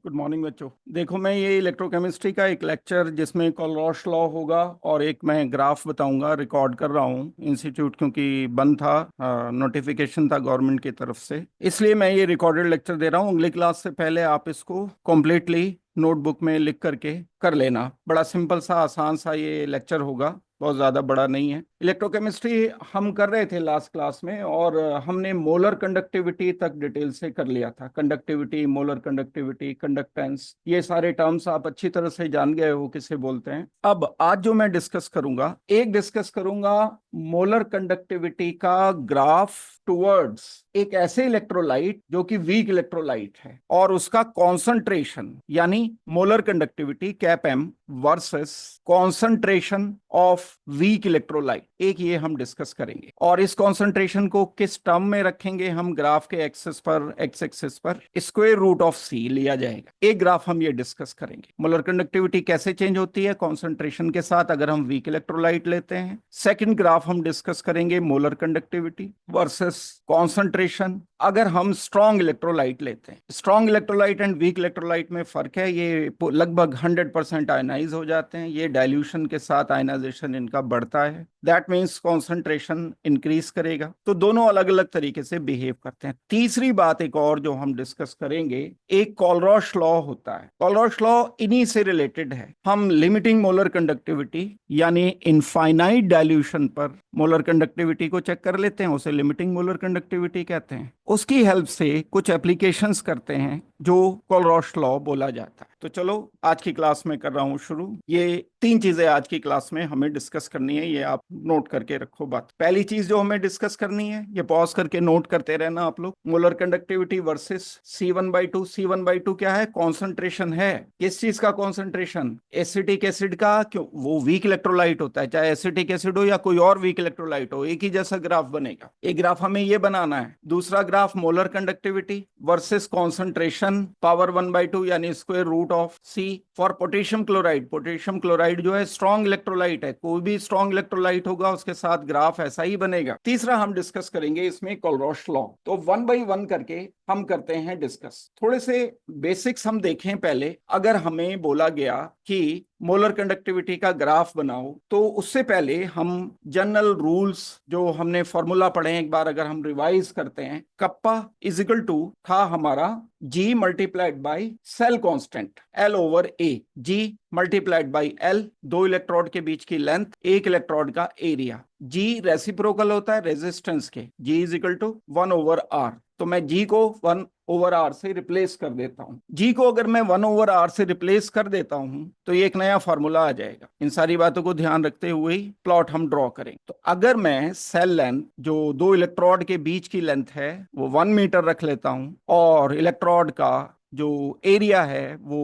Good morning बच्चों। देखो, मैं ये इलेक्ट्रोकेमिस्ट्री का एक लेक्चर जिसमें कोलरॉश लॉ होगा और एक मैं ग्राफ बताऊंगा रिकॉर्ड कर रहा हूँ इंस्टीट्यूट, क्योंकि बंद था, नोटिफिकेशन था गवर्नमेंट की तरफ से, इसलिए मैं ये रिकॉर्डेड लेक्चर दे रहा हूँ। अगली क्लास से पहले आप इसको कम्प्लीटली नोटबुक में लिख करके कर लेना। बड़ा सिंपल सा आसान सा ये लेक्चर होगा, बहुत ज़्यादा बड़ा नहीं है। इलेक्ट्रोकेमिस्ट्री हम कर रहे थे लास्ट क्लास में, और हमने मोलर कंडक्टिविटी तक डिटेल से कर लिया था। कंडक्टिविटी, मोलर कंडक्टिविटी, कंडक्टेंस, ये सारे टर्म्स आप अच्छी तरह से जान गए हो किसे बोलते हैं। अब आज जो मैं डिस्कस करूंगा, एक डिस्कस करूंगा मोलर कंडक्टिविटी का ग्राफ टुवर्ड्स एक ऐसे इलेक्ट्रोलाइट जो कि वीक इलेक्ट्रोलाइट है, और उसका कॉन्सेंट्रेशन यानी molar conductivity cap M versus concentration of weak electrolyte, एक ये हम डिस्कस करेंगे। और इस कॉन्सेंट्रेशन को किस टर्म में रखेंगे हम, ग्राफ के एक्सिस पर, एक्स एक्सिस पर स्क्वायर रूट ऑफ सी लिया जाएगा। एक ग्राफ हम ये डिस्कस करेंगे, मोलर कंडक्टिविटी कैसे चेंज होती है कॉन्सेंट्रेशन के साथ अगर हम वीक इलेक्ट्रोलाइट लेते हैं। सेकंड ग्राफ हम डिस्कस करेंगे मोलर कंडक्टिविटी वर्सेस कॉन्सेंट्रेशन अगर हम स्ट्रॉन्ग इलेक्ट्रोलाइट लेते हैं। Strong electrolyte and weak electrolyte में फर्क है, ये लगभग 100% आयनाइज हो जाते हैं, ये डाइल्यूशन के साथ आयनाइजेशन इनका बढ़ता है, दैट मीन्स कॉन्सेंट्रेशन इंक्रीज करेगा। तो दोनों अलग अलग तरीके से बिहेव करते हैं। तीसरी बात एक और जो हम डिस्कस करेंगे, एक कोलरॉश लॉ होता है। कोलरॉश लॉ इन्हीं से रिलेटेड है। हम लिमिटिंग मोलर कंडक्टिविटी यानी इनफाइनाइट डाइल्यूशन पर मोलर कंडक्टिविटी को चेक कर लेते हैं, उसे लिमिटिंग मोलर कंडक्टिविटी कहते हैं। उसकी हेल्प से कुछ एप्लीकेशंस करते हैं जो कोलरॉश लॉ बोला जाता है। तो चलो आज की क्लास में कर रहा हूं शुरू। ये तीन चीजें आज की क्लास में हमें डिस्कस करनी है, ये आप नोट करके रखो बात। पहली चीज जो हमें डिस्कस करनी है, ये पॉज करके नोट करते रहना आप लोग, molar conductivity versus C1/2। C1/2 क्या है? कॉन्सेंट्रेशन है। किस चीज का कॉन्सेंट्रेशन? एसिटिक एसिड का। क्यों? वो वीक इलेक्ट्रोलाइट होता है, चाहे एसिटिक एसिड हो या कोई और वीक इलेक्ट्रोलाइट हो, एक ही जैसा ग्राफ बनेगा। एक ग्राफ हमें ये बनाना है। दूसरा graph molar conductivity versus concentration power 1/2 यानी square root of C for potassium chloride. Potassium chloride जो है स्ट्रॉन्ग इलेक्ट्रोलाइट है, कोई भी स्ट्रॉन्ग इलेक्ट्रोलाइट होगा उसके साथ ग्राफ ऐसा ही बनेगा। तीसरा हम डिस्कस करेंगे इसमें कोलरॉश लॉ। तो 1 बाई 1 करके हम करते हैं डिस्कस। थोड़े से बेसिक्स हम देखें पहले। अगर हमें बोला गया कि मोलर कंडक्टिविटी का ग्राफ बनाओ, तो उससे पहले हम जनरल रूल्स जो हमने फॉर्मूला पढ़े हैं एक बार अगर हम रिवाइज करते हैं, कप्पा इज इक्वल टू था हमारा G multiplied by cell constant L/A। G multiplied by L, दो इलेक्ट्रोड के बीच की लेंथ, एक इलेक्ट्रोड का एरिया। G रेसिप्रोकल होता है रेजिस्टेंस के, G is equal to 1/R। तो मैं G को 1/R से रिप्लेस कर देता हूं। G को अगर मैं 1/R से रिप्लेस कर देता हूं तो ये एक नया फॉर्मूला आ जाएगा। इन सारी बातों को ध्यान रखते हुए ही प्लॉट हम ड्रॉ करें। तो अगर मैं सेल लेंथ जो दो इलेक्ट्रोड के बीच की लेंथ है वो 1 मीटर रख लेता हूं, और इलेक्ट्रोड का जो एरिया है वो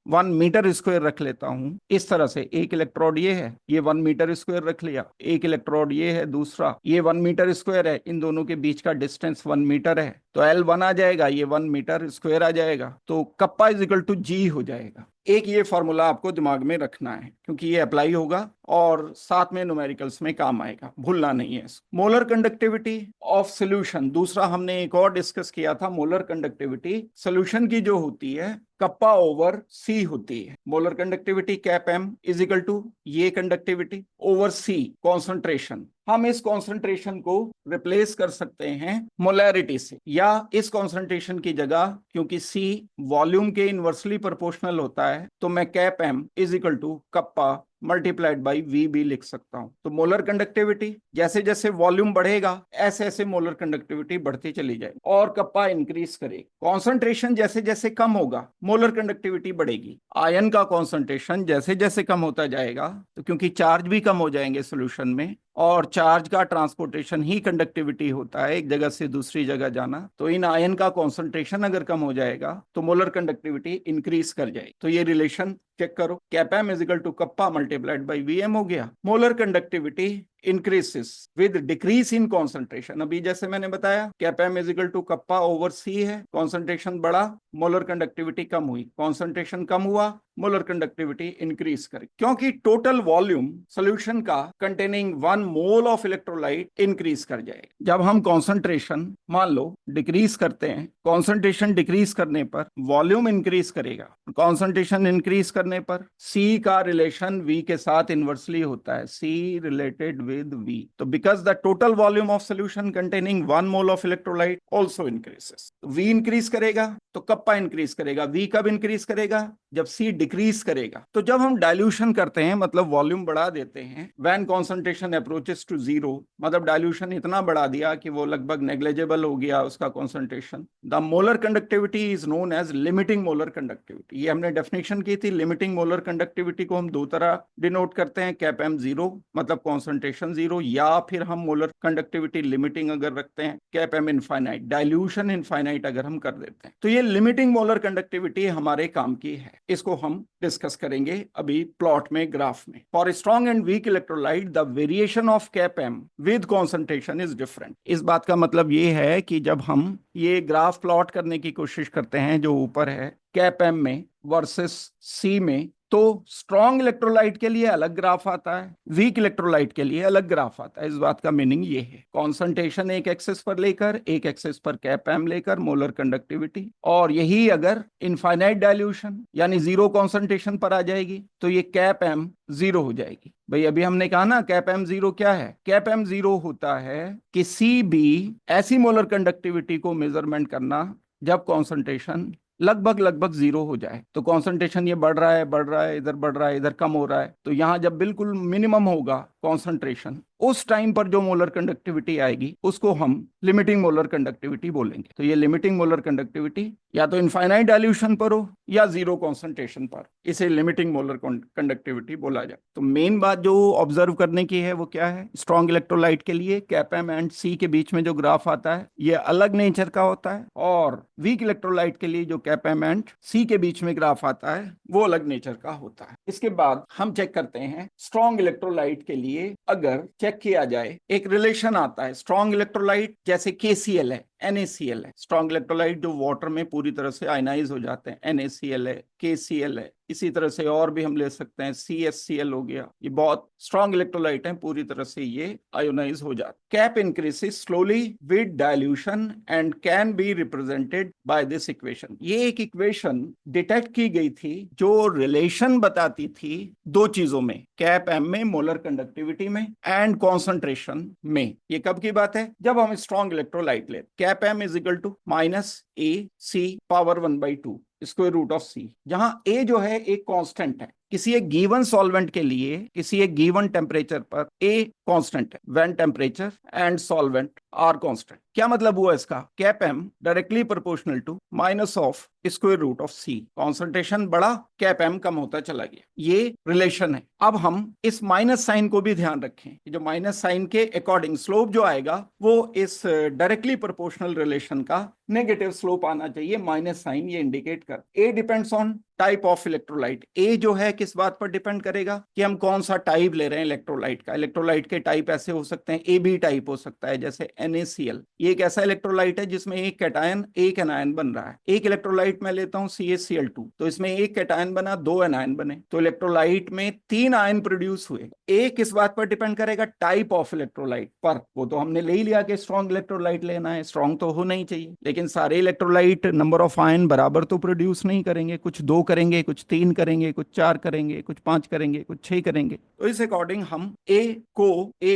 1 मीटर स्क्वायर रख लेता हूं, इस तरह से एक इलेक्ट्रोड ये है, ये 1 मीटर स्क्वायर रख लिया, एक इलेक्ट्रोड ये है दूसरा, ये 1 मीटर स्क्वायर है, इन दोनों के बीच का डिस्टेंस 1 मीटर है, तो L1 आ जाएगा, ये 1 मीटर स्क्वायर आ जाएगा, तो kappa is equal to G हो जाएगा। एक ये फॉर्मूला आपको दिमाग में रखना है क्योंकि ये अप्लाई होगा और साथ में न्यूमेरिकल्स में काम आएगा, भूलना नहीं है इसको। मोलर कंडक्टिविटी ऑफ सॉल्यूशन, दूसरा हमने एक और डिस्कस किया था। मोलर कंडक्टिविटी सॉल्यूशन की जो होती है कप्पा ओवर सी होती है। Molar conductivity cap M is equal to ये कंडक्टिविटी ओवर सी कॉन्सेंट्रेशन। हम इस कॉन्सेंट्रेशन को रिप्लेस कर सकते हैं मोलैरिटी से, या इस कॉन्सेंट्रेशन की जगह, क्योंकि सी वॉल्यूम के इनवर्सली प्रोपोर्शनल होता है, तो मैं cap M is equal to kappa multiplied by V भी लिख सकता हूं। तो मोलर कंडक्टिविटी जैसे जैसे वॉल्यूम बढ़ेगा ऐसे ऐसे मोलर कंडक्टिविटी बढ़ती चली जाएगी और कप्पा इंक्रीज करेगी। कॉन्सेंट्रेशन जैसे जैसे कम होगा मोलर कंडक्टिविटी बढ़ेगी। आयन का कॉन्सेंट्रेशन जैसे जैसे कम होता जाएगा, तो क्योंकि चार्ज भी कम हो जाएंगे सोल्यूशन में, और चार्ज का ट्रांसपोर्टेशन ही कंडक्टिविटी होता है, एक जगह से दूसरी जगह जाना, तो इन आयन का कॉन्सेंट्रेशन अगर कम हो जाएगा तो मोलर कंडक्टिविटी इंक्रीज कर जाएगी। तो ये रिलेशन चेक करो, cap M is equal to kappa multiplied by V M हो गया। Molar conductivity increases with decrease in concentration। अभी जैसे मैंने बताया cap M is equal to kappa over C है, कॉन्सेंट्रेशन बढ़ा, मोलर कंडक्टिविटी कम हुई, कॉन्सेंट्रेशन कम हुआ, मोलर कंडक्टिविटी इंक्रीज करेगी, क्योंकि टोटल वॉल्यूम सॉल्यूशन का containing 1 mole of electrolyte increase कर जाएगा। जब हम कॉन्सेंट्रेशन मान लो डिक्रीज करते हैं, कॉन्सेंट्रेशन डिक्रीज करने पर वॉल्यूम इंक्रीज करेगा, कॉन्सेंट्रेशन इंक्रीज करने पर सी का रिलेशन वी के साथ इनवर्सली होता है, सी रिलेटेड विद वी। तो because the total volume of solution containing 1 mole of electrolyte also increases, V increase करेगा तो कप्पा इंक्रीज करेगा। वी कब इंक्रीज करेगा? जब सी डिक्रीज करेगा। तो जब हम डाइल्यूशन करते हैं मतलब वॉल्यूम बढ़ा देते हैं, when concentration approaches to zero, मतलब डाइल्यूशन इतना बढ़ा दिया कि वो लगभग नेग्लिजिबल हो गया उसका concentration, the molar conductivity is known as limiting molar conductivity. ये हमने डेफिनेशन की थी। लिमिटिंग मोलर कंडक्टिविटी को हम दो तरह डिनोट करते हैं, कैप एम जीरो मतलब कॉन्सेंट्रेशन जीरो, या फिर हम मोलर कंडक्टिविटी लिमिटिंग अगर रखते हैं cap M infinite, dilution infinite अगर हम कर देते हैं। तो ये लिमिटिंग मोलर कंडक्टिविटी हमारे काम की है, इसको हम डिस्कस करेंगे अभी प्लॉट में, ग्राफ में। For strong and weak electrolyte the variation of cap M with concentration is different. इस बात का मतलब ये है कि जब हम ये ग्राफ प्लॉट करने की कोशिश करते हैं जो ऊपर है कैप एम में वर्सेस सी में, तो स्ट्रॉन्ग इलेक्ट्रोलाइट के लिए अलग ग्राफ आता है, वीक इलेक्ट्रोलाइट के लिए अलग ग्राफ आता है। इस बात का मीनिंग ये है, कॉन्सेंट्रेशन एक एक्सेस पर लेकर, एक एक्सेस पर कैप एम लेकर मोलर कंडक्टिविटी, और यही अगर इनफाइनाइट डाइल्यूशन यानी जीरो कॉन्सेंट्रेशन पर आ जाएगी तो ये कैप एम जीरो हो जाएगी। भाई अभी हमने कहा ना कैप एम जीरो क्या है? कैप एम जीरो होता है किसी भी ऐसी मोलर कंडक्टिविटी को मेजरमेंट करना जब कॉन्सेंट्रेशन लगभग जीरो हो जाए। तो कॉन्सेंट्रेशन ये बढ़ रहा है, इधर बढ़ रहा है, इधर कम हो रहा है, तो यहां जब बिल्कुल मिनिमम होगा कॉन्सेंट्रेशन, उस टाइम पर जो मोलर कंडक्टिविटी आएगी उसको हम लिमिटिंग मोलर कंडक्टिविटी बोलेंगे। तो ये लिमिटिंग मोलर कंडक्टिविटी या तो इनफाइनाइट डाइल्यूशन पर हो या जीरो कॉन्सेंट्रेशन पर, इसे लिमिटिंग मोलर कंडक्टिविटी बोला जाए। तो मेन बात जो ऑब्जर्व करने की है वो क्या है? स्ट्रॉन्ग इलेक्ट्रोलाइट के लिए कैप एम एंड सी के बीच में जो ग्राफ आता है ये अलग नेचर का होता है, और वीक इलेक्ट्रोलाइट के लिए जो कैप एम एंड सी के बीच में ग्राफ आता है वो अलग नेचर का होता है। इसके बाद हम चेक करते हैं स्ट्रॉन्ग इलेक्ट्रोलाइट के लिए अगर चेक किया जाए, एक रिलेशन आता है स्ट्रॉन्ग इलेक्ट्रोलाइट जैसे KCl है, NaCl है, स्ट्रॉन्ग इलेक्ट्रोलाइट जो वाटर में पूरी तरह से आयनाइज हो जाते हैं, NaCl है, KCl है, इसी तरह से और भी हम ले सकते हैं, CHCl हो गया, ये बहुत स्ट्रॉन्ग इलेक्ट्रोलाइट हैं, पूरी तरह से ये आयोनाइज हो जाते। Cap increases slowly with dilution and can be represented by this equation. ये एक इक्वेशन डिटेक्ट की गई थी जो रिलेशन बताती थी दो चीजों में, कैप एम में, मोलर कंडक्टिविटी में, एंड कॉन्सेंट्रेशन में। ये कब की बात है? जब हम स्ट्रॉन्ग इलेक्ट्रोलाइट लेते, cap M is equal to -AC power 1/2 square root of C, जहां ए जो है एक कांस्टेंट है, किसी एक गिवन सॉल्वेंट के लिए किसी एक गिवन टेम्परेचर पर ए कांस्टेंट है, when temperature and solvent are constant. क्या मतलब हुआ इसका? Cap M directly proportional to minus of square root of C, concentration बढ़ा कैप एम कम होता चला गया, ये रिलेशन है। अब हम इस माइनस साइन को भी ध्यान रखें, जो माइनस साइन के अकॉर्डिंग स्लोप जो आएगा वो इस डायरेक्टली प्रोपोर्शनल रिलेशन का नेगेटिव स्लोप आना चाहिए, माइनस साइन ये इंडिकेट कर। A depends on type of electrolyte. A जो है किस बात पर डिपेंड करेगा कि हम कौन सा टाइप ले रहे हैं इलेक्ट्रोलाइट का। इलेक्ट्रोलाइट के टाइप ऐसे हो सकते हैं, ए बी टाइप हो सकता है, जैसे NaCl, ये एक ऐसा इलेक्ट्रोलाइट है जिसमें एक कैटायन एक एनायन बन रहा है। एक इलेक्ट्रोलाइट मैं लेता हूं CaCl2, तो इसमें एक कैटायन बना, दो एनायन बने, तो इलेक्ट्रोलाइट में 3 आयन प्रोड्यूस हुए। ए किस बात पर डिपेंड करेगा? टाइप ऑफ इलेक्ट्रोलाइट पर। वो तो हमने ले ही लिया कि स्ट्रॉन्ग इलेक्ट्रोलाइट लेना है, स्ट्रॉन्ग तो होना ही चाहिए, लेकिन सारे इलेक्ट्रोलाइट नंबर ऑफ आयन बराबर तो प्रोड्यूस नहीं करेंगे, कुछ 2 करेंगे, कुछ 3 करेंगे, कुछ 4 करेंगे, कुछ 5 करेंगे, कुछ 6 करेंगे। तो इस अकॉर्डिंग हम ए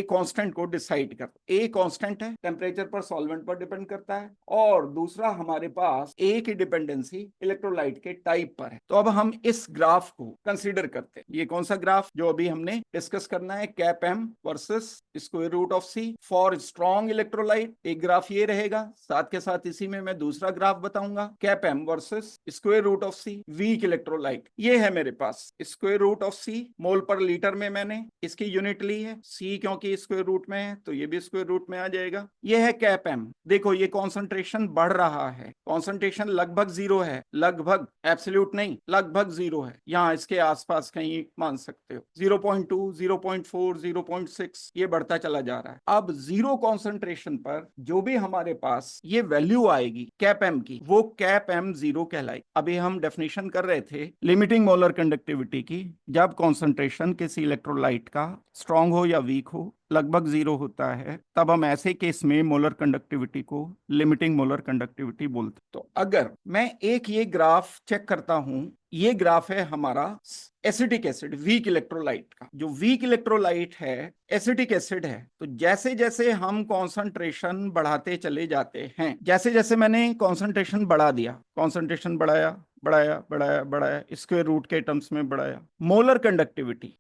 कांस्टेंट को डिसाइड करते हैं। ए कांस्टेंट है, टेम्परेचर पर, सॉल्वेंट पर डिपेंड करता है, और दूसरा हमारे पास ए की डिपेंडेंसी इलेक्ट्रोलाइट के टाइप पर है। तो अब हम इस ग्राफ को कंसीडर करते हैं। ये कौन सा ग्राफ जो अभी हमने डिस्कस करना है? Cap M versus square root of C for strong electrolyte, एक ग्राफ ये रहेगा, साथ के साथ इसी में मैं दूसरा ग्राफ बताऊंगा, cap M versus square root of C weak electrolyte. ये है मेरे पास square root of C, mole पर लीटर में मैंने इसकी यूनिट ली है, सी V क्योंकि स्क्वायर रूट में है तो ये भी स्क्वायर रूट में आ जाएगा। ये है कैप M। देखो ये कॉन्सेंट्रेशन बढ़ रहा है, कॉन्सेंट्रेशन लगभग जीरो है, लगभग, एब्सोल्यूट नहीं, लगभग जीरो है, यहाँ इसके आसपास कहीं मान सकते हो 0.2, 0.4, 0.6 ये बढ़ता चला जा रहा है। अब जीरो कॉन्सेंट्रेशन पर जो भी हमारे पास ये वैल्यू आएगी कैप M की, वो कैप M जीरो कहलाएगी। अभी हम डेफिनेशन कर रहे थे लिमिटिंग मोलर कंडक्टिविटी की, जब कॉन्सेंट्रेशन किसी इलेक्ट्रोलाइट का स्ट्रांग हो या वीक हो लगभग जीरो होता है, तब हम ऐसे केस में मोलर कंडक्टिविटी को लिमिटिंग मोलर कंडक्टिविटी बोलते। तो अगर मैं एक ये ग्राफ चेक करता हूं, ये ग्राफ है हमारा एसिटिक एसिड वीक इलेक्ट्रोलाइट का। जो वीक इलेक्ट्रोलाइट है एसिटिक एसिड है, तो जैसे जैसे हम कॉन्सेंट्रेशन बढ़ाते चले जाते हैं, जैसे जैसे मैंने कॉन्सेंट्रेशन बढ़ा दिया, कॉन्सेंट्रेशन बढ़ाया बढ़ाया बढ़ाया बढ़ाया, स्क्वायर रूट के टर्म्स में बढ़ाया, मोलर कंडक्टिविटी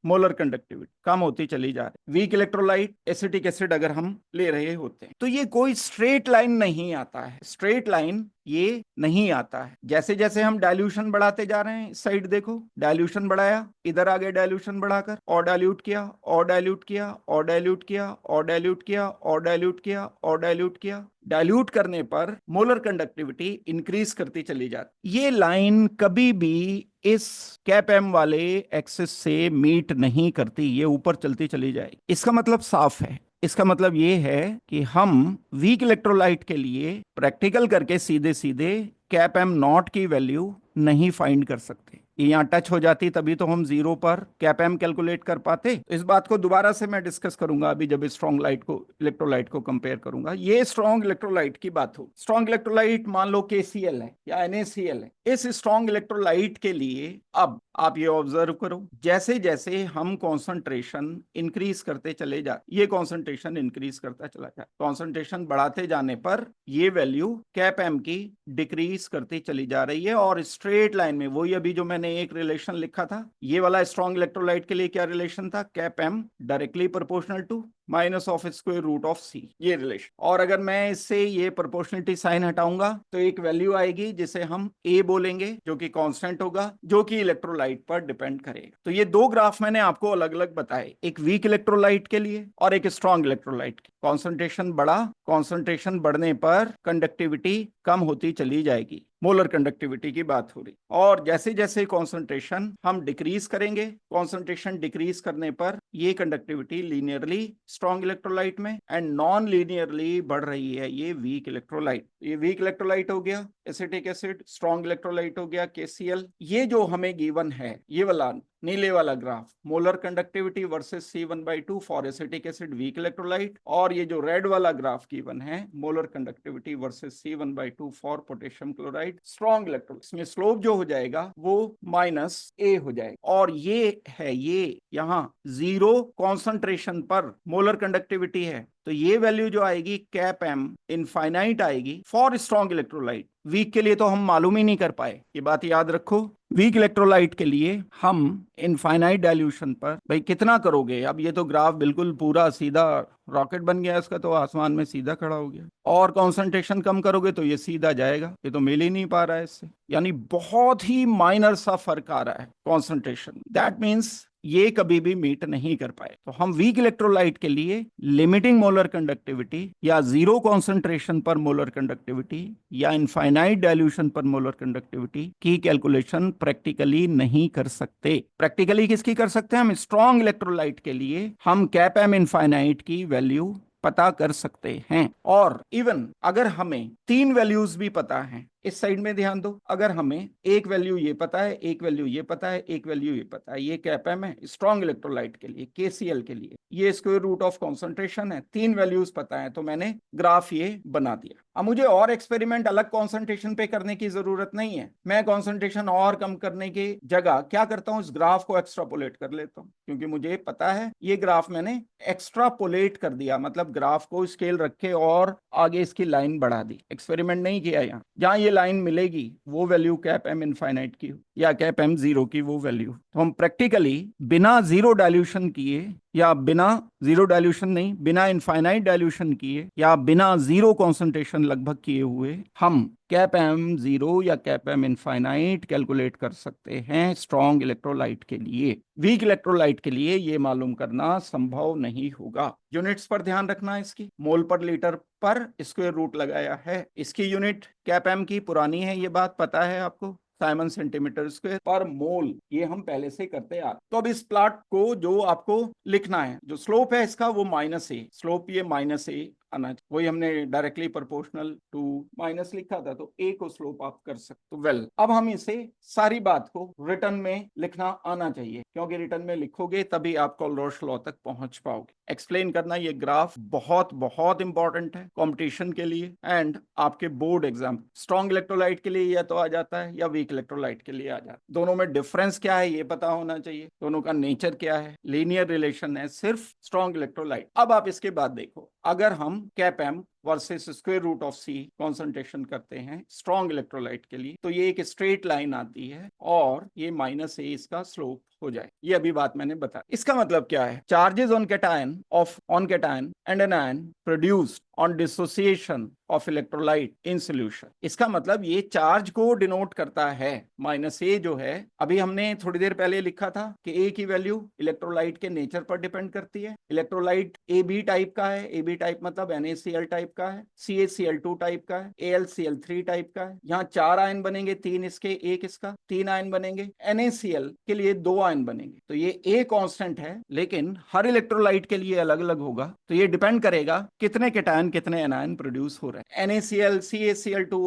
कम होती चली जा रही। वीक इलेक्ट्रोलाइट एसिटिक एसिड अगर हम ले रहे होते हैं तो ये कोई स्ट्रेट लाइन नहीं आता है, स्ट्रेट लाइन ये नहीं आता है। जैसे जैसे हम डाइल्यूशन बढ़ाते जा रहे हैं, इस साइड देखो डाइल्यूशन बढ़ाया, इधर आगे डाइल्यूशन बढ़ाकर और डाइल्यूट किया और डाइल्यूट किया और डाइल्यूट किया और डाइल्यूट किया और डाइल्यूट किया और डाइल्यूट किया, डाइल्यूट करने पर मोलर कंडक्टिविटी इंक्रीज करती चली जाती। ये लाइन कभी भी इस कैप M वाले एक्सिस से मीट नहीं करती, ये ऊपर चलती चली जाएगी। इसका मतलब साफ है, इसका मतलब ये है कि हम वीक इलेक्ट्रोलाइट के लिए प्रैक्टिकल करके सीधे सीधे कैप M नॉट की वैल्यू नहीं फाइंड कर सकते। ये यहाँ टच हो जाती तभी तो हम जीरो पर कैप M कैलकुलेट कर पाते। इस बात को दोबारा से मैं डिस्कस करूंगा अभी जब स्ट्रॉन्ग लाइट को इलेक्ट्रोलाइट को कंपेयर करूंगा। ये स्ट्रॉन्ग इलेक्ट्रोलाइट की बात हो, स्ट्रॉन्ग इलेक्ट्रोलाइट मान लो KCl है या NaCl है। इस स्ट्रॉन्ग इलेक्ट्रोलाइट के लिए अब आप ये ऑब्जर्व करो, जैसे जैसे हम कॉन्सेंट्रेशन इंक्रीज करते चले जा, ये कॉन्सेंट्रेशन इंक्रीज करता चला जाए, कॉन्सेंट्रेशन बढ़ाते जाने पर ये वैल्यू कैप M की डिक्रीज करती चली जा रही है। और स्ट्रेट लाइन में वही अभी जो मैंने एक रिलेशन लिखा था, ये वाला स्ट्रॉन्ग इलेक्ट्रोलाइट के लिए क्या रिलेशन था, cap M directly proportional to minus of square root of C, ये रिलेशन। और अगर मैं इससे ये प्रोपोर्शनलिटी साइन हटाऊंगा तो एक वैल्यू आएगी जिसे हम A बोलेंगे, जो कि कांस्टेंट होगा, जो कि इलेक्ट्रोलाइट पर डिपेंड करेगा। तो ये दो ग्राफ मैंने आपको अलग अलग बताए, एक वीक इलेक्ट्रोलाइट के लिए और एक स्ट्रॉन्ग इलेक्ट्रोलाइट के। कॉन्सेंट्रेशन बढ़ा, कॉन्सेंट्रेशन बढ़ने पर कंडक्टिविटी कम होती चली जाएगी, मोलर कंडक्टिविटी की बात हो रही। और जैसे जैसे कॉन्सेंट्रेशन हम डिक्रीज करेंगे, कॉन्सेंट्रेशन डिक्रीज करने पर ये कंडक्टिविटी लीनियरली स्ट्रॉन्ग इलेक्ट्रोलाइट में एंड नॉन लीनियरली बढ़ रही है ये वीक इलेक्ट्रोलाइट। ये वीक इलेक्ट्रोलाइट हो गया एसिटिक एसिड, स्ट्रॉन्ग इलेक्ट्रोलाइट हो गया KCl। ये जो हमें गिवन है ये वाला नीले वाला graph, molar conductivity versus C1/2 for acetic acid weak electrolyte, और ये जो रेड वाला ग्राफ गिवन है molar conductivity versus C1/2 for potassium chloride strong electrolyte. इसमें स्लोप जो हो जाएगा वो -A हो जाएगा। और ये है, ये यहाँ जीरो कॉन्सेंट्रेशन पर मोलर कंडक्टिविटी है, तो ये वैल्यू जो आएगी कैप M इनफाइनाइट आएगी फॉर स्ट्रॉन्ग इलेक्ट्रोलाइट। वीक के लिए तो हम मालूम ही नहीं कर पाए, ये बात याद रखो। वीक इलेक्ट्रोलाइट के लिए हम इनफाइनाइट डाइल्यूशन पर भाई कितना करोगे। अब ये तो ग्राफ बिल्कुल पूरा सीधा रॉकेट बन गया इसका, तो आसमान में सीधा खड़ा हो गया। और कॉन्सेंट्रेशन कम करोगे तो ये सीधा जाएगा, ये तो मिल ही नहीं पा रहा है इससे, यानी बहुत ही माइनर सा फर्क आ रहा है कॉन्सेंट्रेशन। दैट मीन्स ये कभी भी मीट नहीं कर पाए। तो हम वीक इलेक्ट्रोलाइट के लिए लिमिटिंग मोलर कंडक्टिविटी या जीरो कॉन्सेंट्रेशन पर मोलर कंडक्टिविटी या इनफाइनाइट डाइल्यूशन पर मोलर कंडक्टिविटी की कैलकुलेशन प्रैक्टिकली नहीं कर सकते। प्रैक्टिकली किसकी कर सकते हैं हम, स्ट्रॉन्ग इलेक्ट्रोलाइट के लिए हम कैप M इनफाइनाइट की वैल्यू पता कर सकते हैं। और इवन अगर हमें तीन वैल्यूज भी पता हैं, इस साइड में ध्यान दो, अगर हमें एक वैल्यू ये पता है, एक वैल्यू ये पता है, एक वैल्यू ये पता है, ये कैप M है स्ट्रॉन्ग इलेक्ट्रोलाइट के लिए, KCl के लिए ये स्क्वायर रूट ऑफ कॉन्सेंट्रेशन है, तीन वैल्यूज पता है, तो मैंने ग्राफ ये बना दिया। अब मुझे और एक्सपेरिमेंट अलग कॉन्सेंट्रेशन पे करने की जरूरत नहीं है। मैं कॉन्सेंट्रेशन और कम करने की जगह क्या करता हूँ, इस ग्राफ को एक्स्ट्रापोलेट कर लेता हूँ, क्योंकि मुझे पता है ये ग्राफ मैंने एक्स्ट्रापोलेट कर दिया, मतलब ग्राफ को स्केल रखे और आगे इसकी लाइन बढ़ा दी। एक्सपेरिमेंट नहीं किया यहाँ, जहां ये लाइन मिलेगी वो वैल्यू कैप M इनफाइनाइट की या कैप M जीरो की वो वैल्यू। तो हम प्रैक्टिकली बिना जीरो डाइल्यूशन किए या बिना जीरो डाइल्यूशन नहीं, बिना इनफाइनाइट डाइल्यूशन किए या बिना जीरो कॉन्सेंट्रेशन लगभग किए हुए हम कैप एम जीरो या कैप एम इनफाइनाइट कैलकुलेट कर सकते हैं स्ट्रॉन्ग इलेक्ट्रोलाइट के लिए। वीक इलेक्ट्रोलाइट के लिए ये मालूम करना संभव नहीं होगा। यूनिट्स पर ध्यान रखना, इसकी मोल पर लीटर पर स्क्वायर रूट लगाया है। इसकी यूनिट कैप एम की पुरानी है, ये बात पता है आपको, साइमन सेंटीमीटर स्क्वायर पर मोल, ये हम पहले से करते आ। तो अब इस प्लॉट को जो आपको लिखना है, जो स्लोप है इसका वो -a, स्लोप ये -a आना, वही हमने डायरेक्टली प्रोपोर्शनल टू माइनस लिखा था, तो a को स्लोप आप कर सकते हो। वेल, अब हम इसे सारी बात को रिटर्न में लिखना आना चाहिए, क्योंकि रिटर्न में लिखोगे तभी आप कोलरोश लॉ तक पहुंच पाओगे। एक्सप्लेन करना ये ग्राफ बहुत बहुत इंपॉर्टेंट है कंपटीशन के लिए एंड आपके बोर्ड एग्जाम। स्ट्रॉन्ग इलेक्ट्रोलाइट के लिए या तो आ जाता है या वीक इलेक्ट्रोलाइट के लिए आ जाता है। दोनों में डिफरेंस क्या है ये पता होना चाहिए, दोनों का नेचर क्या है, लीनियर रिलेशन है सिर्फ स्ट्रॉन्ग इलेक्ट्रोलाइट। अब आप इसके बाद देखो, अगर हम cap M versus square root of C concentration करते हैं स्ट्रॉन्ग इलेक्ट्रोलाइट के लिए, तो ये एक स्ट्रेट लाइन आती है और ये -a इसका स्लोप हो जाए। ये अभी बात मैंने बताया। इसका मतलब क्या है, charges on cation and anion produced on dissociation of electrolyte in solution. इसका मतलब ये चार्ज को डिनोट करता है। -a जो है, अभी हमने थोड़ी देर पहले लिखा था कि a की वैल्यू इलेक्ट्रोलाइट के नेचर पर डिपेंड करती है। इलेक्ट्रोलाइट AB टाइप का है, AB टाइप मतलब NaCl टाइप का है, CaCl2 टाइप का है, AlCl3 टाइप का है। यहाँ 4 आयन बनेंगे, 3 इसके 1 इसका, 3 आयन बनेंगे। NaCl के लिए 2 आयन बनेंगे। तो ये A कांस्टेंट है, लेकिन हर इलेक्ट्रोलाइट के लिए अलग अलग होगा। तो ये डिपेंड करेगा कितने कैटायन कितने एनायन प्रोड्यूस हो रहे हैं। NaCl, CaCl2,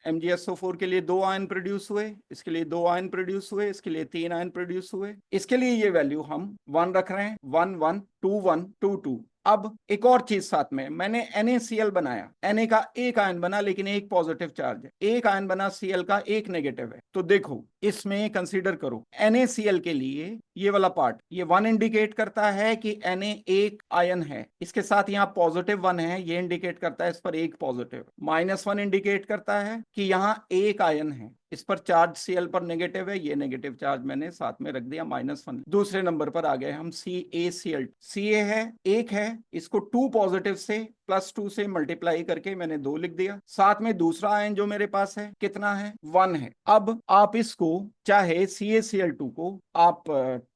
MgSO4 के लिए 2 आयन प्रोड्यूस हुए, इसके लिए 2 आयन प्रोड्यूस हुए, इसके लिए 3 आयन प्रोड्यूस हुए। इसके लिए ये वैल्यू हम 1 रख रहे हैं, 1 1 2 1 2 2। अब एक और चीज साथ में, मैंने NaCl बनाया, Na का एक आयन बना लेकिन एक पॉजिटिव चार्ज है, एक आयन बना Cl का एक नेगेटिव है। तो देखो इसमें कंसीडर करो NaCl के लिए ये वाला पार्ट, ये 1 इंडिकेट करता है कि Na एक आयन है, इसके साथ यहाँ पॉजिटिव 1 है, ये इंडिकेट करता है इस पर एक पॉजिटिव। -1 इंडिकेट करता है कि यहाँ एक आयन है, इस पर चार्ज Cl पर नेगेटिव है, ये नेगेटिव चार्ज मैंने साथ में रख दिया -1। दूसरे नंबर पर आ गए हम CaCl, Ca है, एक है, इसको 2 पॉजिटिव से +2 से मल्टीप्लाई करके मैंने 2 लिख दिया। साथ में दूसरा आयन जो मेरे पास है कितना है, 1 है। अब आप इसको चाहे CaCl2 को आप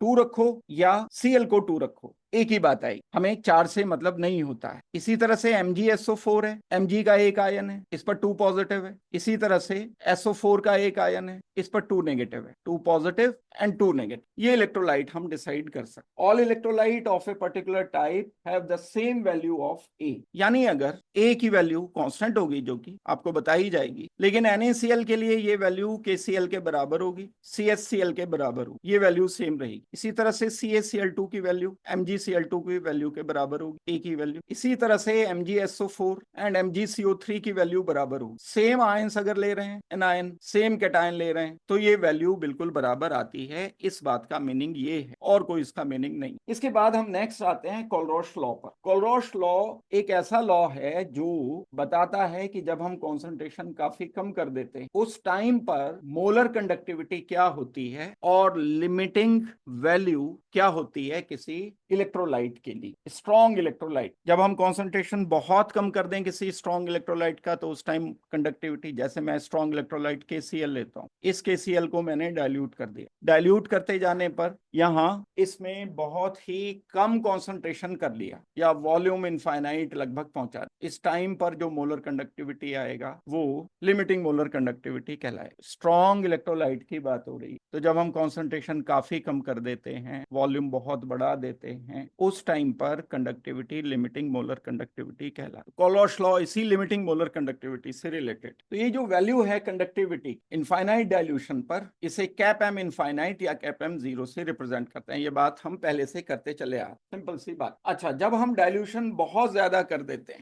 2 रखो या Cl को 2 रखो, एक ही बात आई, हमें 4 से मतलब नहीं होता है। इसी तरह से MgSO4 है, Mg का एक आयन है, इस पर 2 पॉजिटिव है। इसी तरह से SO4 का एक आयन है, इस पर 2 नेगेटिव है, 2 पॉजिटिव एंड 2 नेगेटिव। ये इलेक्ट्रोलाइट हम डिसाइड कर सकते। All electrolyte of a particular type have the same value of A, यानी अगर A की वैल्यू कांस्टेंट होगी जो कि आपको बताई जाएगी, लेकिन NaCl के लिए ये वैल्यू KCl के बराबर होगी, CHCl के बराबर होगी, ये वैल्यू सेम रहेगी। इसी तरह से CaCl2 की वैल्यू MgCl2 की वैल्यू के बराबर होगी, A की वैल्यू। इसी तरह से MgSO4 एंड MgCO3 की वैल्यू बराबर होगी। सेम आयंस अगर ले रहे हैं, एनायन सेम कैटायन ले रहे हैं, तो ये वैल्यू बिल्कुल बराबर आती है। इस बात का मीनिंग ये है और कोई इसका मीनिंग नहीं। इसके बाद हम नेक्स्ट आते हैं कोलरोश लॉ पर। कोलरोश लॉ एक ऐसा लॉ है जो बताता है कि जब हम कॉन्सेंट्रेशन काफी कम कर देते हैं उस टाइम पर मोलर कंडक्टिविटी क्या होती है और लिमिटिंग वैल्यू क्या होती है किसी इलेक्ट्रोलाइट के लिए, स्ट्रॉन्ग इलेक्ट्रोलाइट। जब हम कॉन्सेंट्रेशन बहुत कम कर दें किसी स्ट्रॉन्ग इलेक्ट्रोलाइट का, तो उस टाइम कंडक्टिविटी, जैसे मैं स्ट्रॉन्ग इलेक्ट्रोलाइट KCl लेता हूं, इस KCl को मैंने डाइल्यूट कर दिया, डाइल्यूट करते जाने पर यहां इसमें बहुत ही कम कॉन्सेंट्रेशन कर लिया या वॉल्यूम इनफाइनाइट लगभग पहुंचा, इस टाइम पर जो मोलर कंडक्टिविटी आएगा वो लिमिटिंग मोलर कंडक्टिविटी कहलाए। स्ट्रॉन्ग इलेक्ट्रोलाइट की बात हो रही है, तो जब हम कॉन्सेंट्रेशन काफी कम कर देते हैं, वॉल्यूम बहुत बढ़ा देते हैं, उस टाइम पर कंडक्टिविटी लिमिटिंग मोलर कंडक्टिविटी कहलाती। कोलरोश लॉ इसी लिमिटिंग मोलर कंडक्टिविटी से रिलेटेड। तो ये जो वैल्यू है कंडक्टिविटी इनफाइनाइट डाइल्यूशन पर, इसे कैप एम इनफाइनाइट या कैप एम जीरो से रिप्रेजेंट करते हैं। ये बात हम पहले से करते चले आ, सिंपल सी बात। अच्छा, जब हम डाइल्यूशन बहुत ज्यादा कर देते हैं,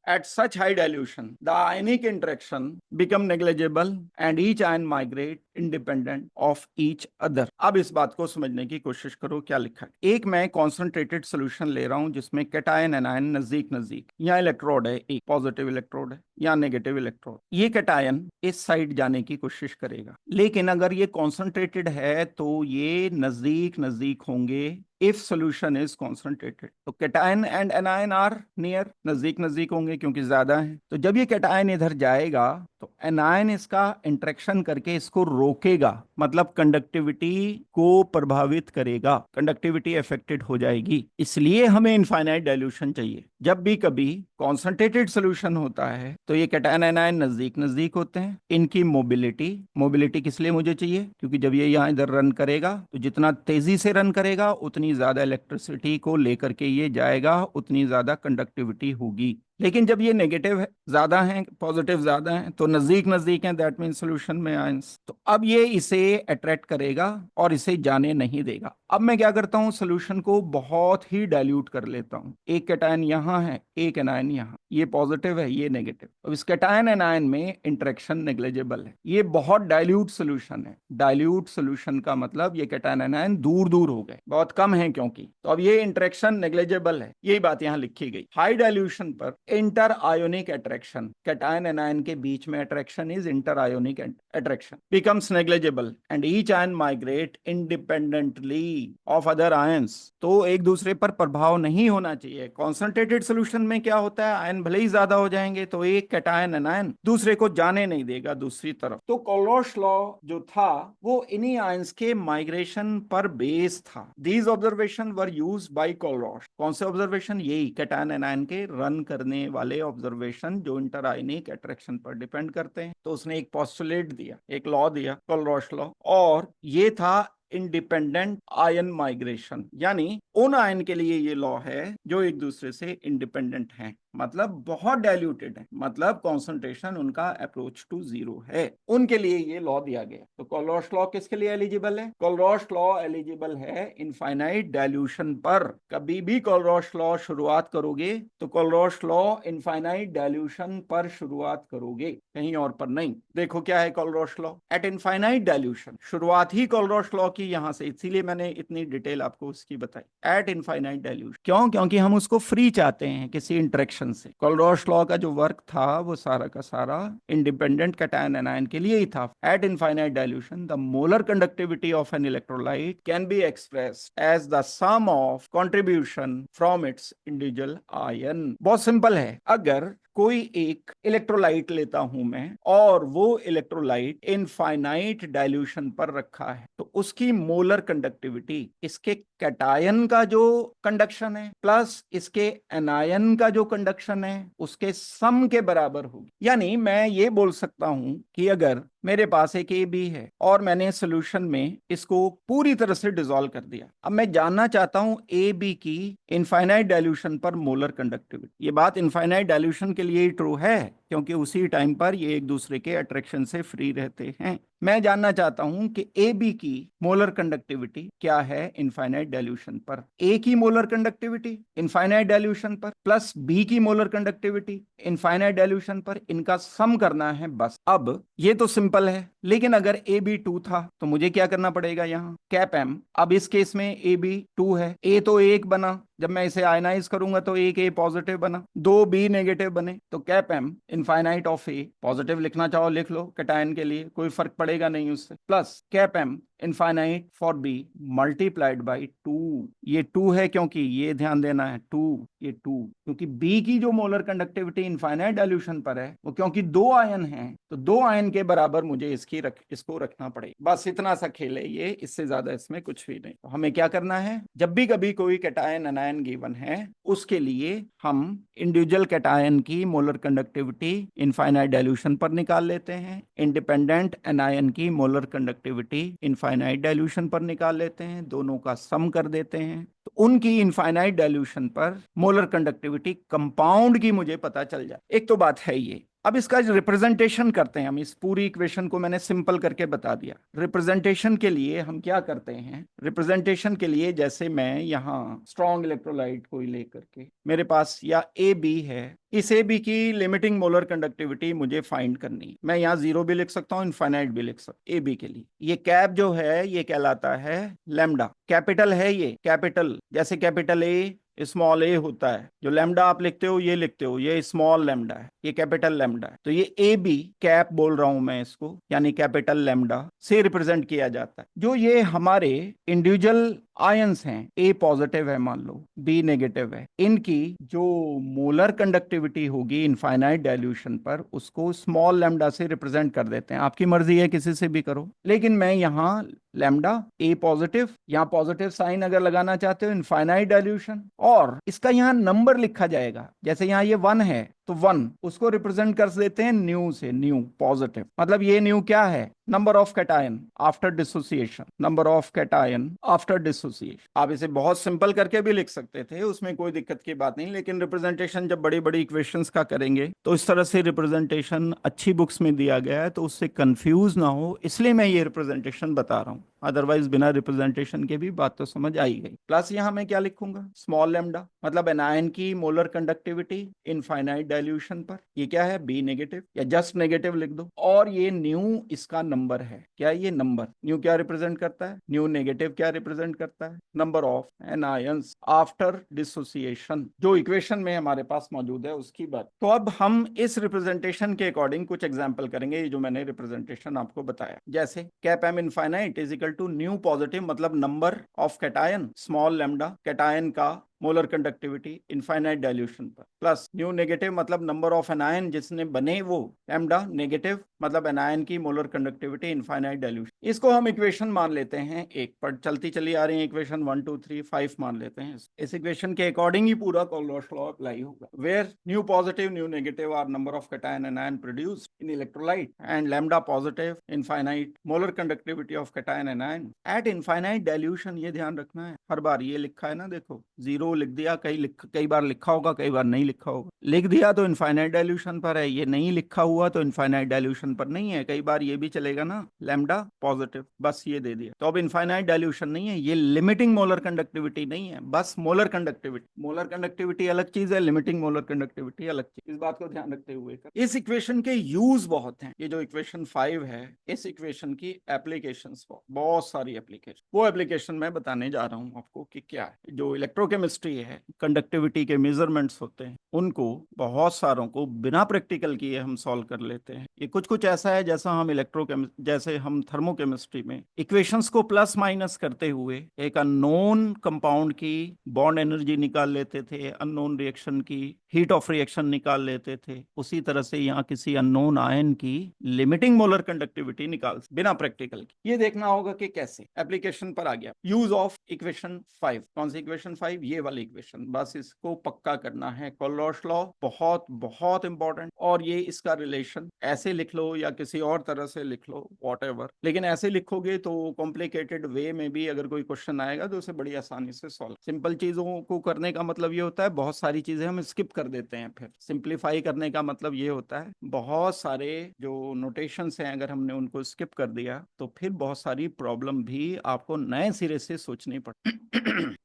at such high dilution the ionic interaction become negligible and each ion migrate independent of each other। अब इस बात को समझने की कोशिश करो क्या लिखा है। एक मैं कॉन्सेंट्रेटेड सोल्यूशन ले रहा हूं जिसमें कैटायन एनायन नजदीक नजदीक, यहाँ इलेक्ट्रोड है, एक पॉजिटिव इलेक्ट्रोड है या नेगेटिव इलेक्ट्रोड, ये कैटायन इस साइड जाने की कोशिश करेगा, लेकिन अगर ये कॉन्सेंट्रेटेड है तो ये नजदीक नजदीक होंगे इफ सॉल्यूशन इज कॉन्सेंट्रेटेड। तो cation and anion are near, नजदीक नजदीक होंगे क्योंकि ज्यादा है। तो जब ये कैटायन इधर जाएगा तो एनायन इसका इंटरेक्शन करके इसको रोकेगा, मतलब कंडक्टिविटी को प्रभावित करेगा, कंडक्टिविटी अफेक्टेड हो जाएगी। इसलिए हमें इनफाइनाइट डाइल्यूशन चाहिए। जब भी कभी कॉन्सेंट्रेटेड सोल्यूशन होता है तो ये कैटायन एनायन नजदीक नजदीक होते हैं। इनकी मोबिलिटी, मोबिलिटी किस लिए मुझे चाहिए? क्योंकि जब ये यहाँ इधर रन करेगा तो जितना तेजी से रन करेगा उतनी ज्यादा इलेक्ट्रिसिटी को लेकर के ये जाएगा, उतनी ज्यादा कंडक्टिविटी होगी। लेकिन जब ये नेगेटिव है, ज्यादा है, पॉजिटिव ज्यादा है, तो नजदीक नजदीक है, दैट मीन सॉल्यूशन में आयंस, तो अब ये इसे अट्रैक्ट करेगा और इसे जाने नहीं देगा। अब मैं क्या करता हूं, सॉल्यूशन को बहुत ही डाइल्यूट कर लेता हूं। एक कैटायन यहां है, एक एनायन यहां, ये पॉजिटिव है, ये नेगेटिव। अब इस कैटायन एनायन में इंटरेक्शन नेग्लिजिबल है, ये बहुत डाइल्यूट सॉल्यूशन है। डाइल्यूट सॉल्यूशन का मतलब ये कैटायन एनायन दूर दूर हो गए, बहुत कम है क्योंकि, तो अब ये इंटरेक्शन नेग्लिजिबल है। यही बात यहां लिखी गई। हाई डाइल्यूशन पर inter ionic attraction, cation anion के बीच में attraction is inter ionic attraction, becomes negligible and each ion migrate independently of other ions। तो एक दूसरे पर प्रभाव नहीं होना चाहिए। कॉन्सेंट्रेटेड सोल्यूशन में क्या होता है, आयन भले ही ज्यादा हो जाएंगे तो एक कैटायन एनायन दूसरे को जाने नहीं देगा दूसरी तरफ। तो कोलोश लॉ जो था वो इन्हीं आयंस के माइग्रेशन पर बेस था। These observation were used by Kohlrausch. कौन से ऑब्जर्वेशन? यही कैटायन एनायन के रन करने वाले ऑब्जर्वेशन जो इंटर आयनिक अट्रैक्शन पर डिपेंड करते हैं। तो उसने एक पोस्टुलेट दिया, एक लॉ दिया, कोलरॉश लॉ, और ये था इंडिपेंडेंट आयन माइग्रेशन। यानी उन आयन के लिए ये लॉ है जो एक दूसरे से इंडिपेंडेंट हैं, मतलब बहुत डाइल्यूटेड है, मतलब कॉन्सेंट्रेशन उनका अप्रोच टू जीरो है, उनके लिए ये लॉ दिया गया। तो कोलरॉश लॉ किसके लिए एलिजिबल है? कोलरॉश लॉ एलिजिबल है इनफाइनाइट डाइल्यूशन पर। कभी भी कोलरॉश लॉ शुरुआत करोगे तो कोलरॉश लॉ इनफाइनाइट डाइल्यूशन पर शुरुआत करोगे, कहीं और पर नहीं। देखो क्या है Kohlrausch law at infinite dilution. शुरुआत ही कोलरॉश लॉ की यहां से, इसीलिए मैंने इतनी डिटेल आपको उसकी बताई। एट इनफाइनाइट डाइल्यूशन क्यों? क्योंकि हम उसको फ्री चाहते हैं किसी इंटरेक्शन से। कोलरॉश लॉ का जो वर्क था वो सारा का सारा इंडिपेंडेंट कैटायन एनायन के लिए ही था। At infinite dilution the molar conductivity of an electrolyte can be expressed as the sum of contribution from its individual ion. बहुत सिंपल है। अगर कोई एक इलेक्ट्रोलाइट लेता हूं मैं और वो इलेक्ट्रोलाइट इनफाइनाइट डाइल्यूशन पर रखा है तो उसकी मोलर कंडक्टिविटी इसके कैटायन का जो कंडक्शन है प्लस इसके एनायन का जो कंडक्शन है उसके सम के बराबर होगी। यानी मैं ये बोल सकता हूं कि अगर मेरे पास एक ए बी है और मैंने सोल्यूशन में इसको पूरी तरह से डिसॉल्व कर दिया, अब मैं जानना चाहता हूं ए बी की इनफाइनाइट डाइल्यूशन पर मोलर कंडक्टिविटी। ये बात इनफाइनाइट डाइल्यूशन के लिए ही ट्रू है क्योंकि उसी टाइम पर ये एक दूसरे के अट्रैक्शन से फ्री रहते हैं। मैं जानना चाहता हूं कि ए बी की मोलर कंडक्टिविटी क्या है इनफाइनाइट डाइल्यूशन पर। ए की मोलर कंडक्टिविटी इनफाइनाइट डाइल्यूशन पर प्लस बी की मोलर कंडक्टिविटी इनफाइनाइट डाइल्यूशन पर, इनका सम करना है बस। अब ये तो सिंपल है, लेकिन अगर ए बी 2 था तो मुझे क्या करना पड़ेगा? यहाँ कैप एम। अब इस केस में ए बी 2 है, ए तो 1 बना, जब मैं इसे आयनाइज करूंगा तो एक ए पॉजिटिव बना, 2 बी नेगेटिव बने, तो cap M infinite of A, positive लिखना चाहो लिख लो, कैटायन के लिए कोई फर्क पड़ेगा नहीं उससे, plus cap M infinite for B multiplied by 2। ये 2 है क्योंकि, ये ध्यान देना है 2, ये 2 क्योंकि बी की जो मोलर कंडक्टिविटी इनफाइनाइट डाइल्यूशन पर है वो क्योंकि 2 आयन हैं तो 2 आयन के बराबर मुझे इसको रखना पड़ेगा। बस इतना सा खेल है ये, इससे ज्यादा इसमें कुछ भी नहीं। तो हमें क्या करना है, जब भी कभी कोई कैटायन एनायन गिवन है उसके लिए हम इंडिविजुअल कैटायन की मोलर कंडक्टिविटी इनफाइनाइट डाइल्यूशन पर निकाल लेते हैं, इंडिपेंडेंट एनायन की मोलर कंडक्टिविटी इनफाइनाइट डाइल्यूशन पर निकाल लेते हैं, दोनों का सम कर देते हैं तो उनकी इनफाइनाइट डाइल्यूशन पर मोलर कंडक्टिविटी कंपाउंड की मुझे पता चल जाए। एक तो बात है ये। अब इसका रिप्रेजेंटेशन करते हैं हम, इस पूरी इक्वेशन को मैंने सिंपल करके बता दिया। रिप्रेजेंटेशन के लिए हम क्या करते हैं, रिप्रेजेंटेशन के लिए जैसे मैं यहाँ स्ट्रॉन्ग इलेक्ट्रोलाइट को लेकर के मेरे पास या ए बी है, इस ए बी की लिमिटिंग मोलर कंडक्टिविटी मुझे फाइंड करनी। मैं यहाँ 0 भी लिख सकता हूँ, इनफाइनाइट भी लिख सकता हूँ ए बी के लिए। ये कैप जो है ये कहलाता है लैम्डा, कैपिटल है ये, कैपिटल जैसे कैपिटल ए स्मॉल ए होता है, जो लैम्डा आप लिखते हो ये लिखते हो, ये स्मॉल लैम्डा है, ये कैपिटल लैम्डा है। तो ये ए बी कैप बोल रहा हूं मैं इसको, यानी कैपिटल लैम्डा से रिप्रेजेंट किया जाता है। जो ये हमारे इंडिविजुअल आयंस हैं, ए पॉजिटिव है मान लो, बी नेगेटिव है, इनकी जो मोलर कंडक्टिविटी होगी इनफाइनाइट डाइल्यूशन पर, उसको स्मॉल लैम्डा से रिप्रेजेंट कर देते हैं। आपकी मर्जी है किसी से भी करो, लेकिन मैं यहाँ लैम्डा ए पॉजिटिव, यहाँ पॉजिटिव साइन अगर लगाना चाहते हो इनफाइनाइट डाइल्यूशन, और इसका यहाँ नंबर लिखा जाएगा, जैसे यहाँ ये 1 है तो 1 उसको रिप्रेजेंट कर देते हैं न्यू से, न्यू पॉजिटिव, मतलब ये न्यू क्या है, number of cation after dissociation, number of cation after dissociation. आप इसे बहुत सिंपल करके भी लिख सकते थे, उसमें कोई दिक्कत की बात नहीं, लेकिन रिप्रेजेंटेशन जब बड़ी बड़ी इक्वेशंस का करेंगे तो इस तरह से रिप्रेजेंटेशन अच्छी बुक्स में दिया गया है, तो उससे कंफ्यूज ना हो इसलिए मैं ये रिप्रेजेंटेशन बता रहा हूं। अदरवाइज बिना रिप्रेजेंटेशन के भी बात तो समझ आई गई। प्लस यहां मैं क्या लिखूंगा, स्मॉल लैम्डा, मतलब एनायन की मोलर कंडक्टिविटी इनफाइनाइट डाइल्यूशन पर, ये क्या है, बी नेगेटिव या जस्ट नेगेटिव लिख दो, और ये न्यू इसका नंबर है। क्या ये नंबर, न्यू क्या रिप्रेजेंट करता है, न्यू नेगेटिव क्या रिप्रेजेंट करता है, number of anions after dissociation, जो इक्वेशन में हमारे पास मौजूद है उसकी बात। तो अब हम इस रिप्रेजेंटेशन के अकॉर्डिंग कुछ एग्जाम्पल करेंगे, ये जो मैंने रिप्रेजेंटेशन आपको बताया। जैसे cap M infinite is equal to nu positive, मतलब number of cation, small lambda cation का मोलर कंडक्टिविटी इनफाइनाइट डाइल्यूशन पर, प्लस न्यू नेगेटिव मतलब नंबर ऑफ एनायन जिसने बने वो, लैम्डा नेगेटिव मतलब एनायन की मोलर कंडक्टिविटी इनफाइनाइट डाइल्यूशन। इसको हम इक्वेशन मान लेते हैं एक पर, चलती चली आ रही है इक्वेशन 1 2 3 5 मान लेते हैं। इस इक्वेशन के अकॉर्डिंग ही पूरा कोलरोश लॉ अप्लाई होगा, where nu positive nu negative are number of cation anion produced in electrolyte, and lambda positive infinite molar conductivity of cation anion at infinite dilution. ये ध्यान रखना है, हर बार ये लिखा है ना, देखो जीरो लिख दिया, कई बार लिखा होगा, कई बार नहीं लिखा होगा, लिख दिया तो इनफाइनाइट डाइल्यूशन पर है, ये नहीं लिखा हुआ तो इनफाइनाइट डाइल्यूशन पर नहीं है। कई बार ये भी चलेगा ना, लैम्डा पॉजिटिव, बस ये दे दिया, तो अब इनफाइनाइट डाइल्यूशन नहीं है, ये लिमिटिंग मोलर कंडक्टिविटी नहीं है, बस मोलर कंडक्टिविटी। मोलर कंडक्टिविटी अलग चीज है, लिमिटिंग मोलर कंडक्टिविटी अलग चीज, इस बात को ध्यान रखते हुए इस इक्वेशन के यूज बहुत हैं। ये जो इक्वेशन 5 है, इस इक्वेशन की एप्लीकेशंस बहुत सारी एप्लीकेशन, वो एप्लीकेशन मैं बताने जा रहा हूं आपको कि क्या है। जो इलेक्ट्रोकेमिस्ट्री है, कंडक्टिविटी के मेजरमेंट्स होते हैं, उनको बहुत सारों को बिना प्रैक्टिकल किए हम सॉल्व कर लेते हैं। ये कुछ कुछ ऐसा है जैसा हम जैसे हम थर्मोकेमिस्ट्री में इक्वेशंस को प्लस माइनस करते हुए एक अननोन कंपाउंड की बॉन्ड एनर्जी निकाल लेते थे, अननोन रिएक्शन की हीट ऑफ रिएक्शन निकाल लेते थे, उसी तरह से यहाँ किसी अननोन आयन की लिमिटिंग मोलर कंडक्टिविटी निकाल बिना प्रैक्टिकल की। ये देखना होगा कि कैसे। एप्लीकेशन पर आ गया, यूज ऑफ इक्वेशन 5। कौन सी इक्वेशन 5, ये वाली इक्वेशन, बस इसको पक्का करना है। कोलरोश लॉ बहुत बहुत इंपॉर्टेंट, और ये इसका रिलेशन ऐसे लिख लो या किसी और तरह से लिख लो, वॉटएवर, लेकिन ऐसे लिखोगे तो कॉम्प्लिकेटेड वे में भी अगर कोई क्वेश्चन आएगा तो उसे बड़ी आसानी से सॉल्व। सिंपल चीजों को करने का मतलब ये होता है बहुत सारी चीजें हम स्किप कर देते हैं, फिर सिंप्लीफाई करने का मतलब ये होता है बहुत सारे जो नोटेशंस हैं अगर हमने उनको स्किप कर दिया तो फिर बहुत सारी प्रॉब्लम भी आपको नए सिरे से सोचनी पड़ती।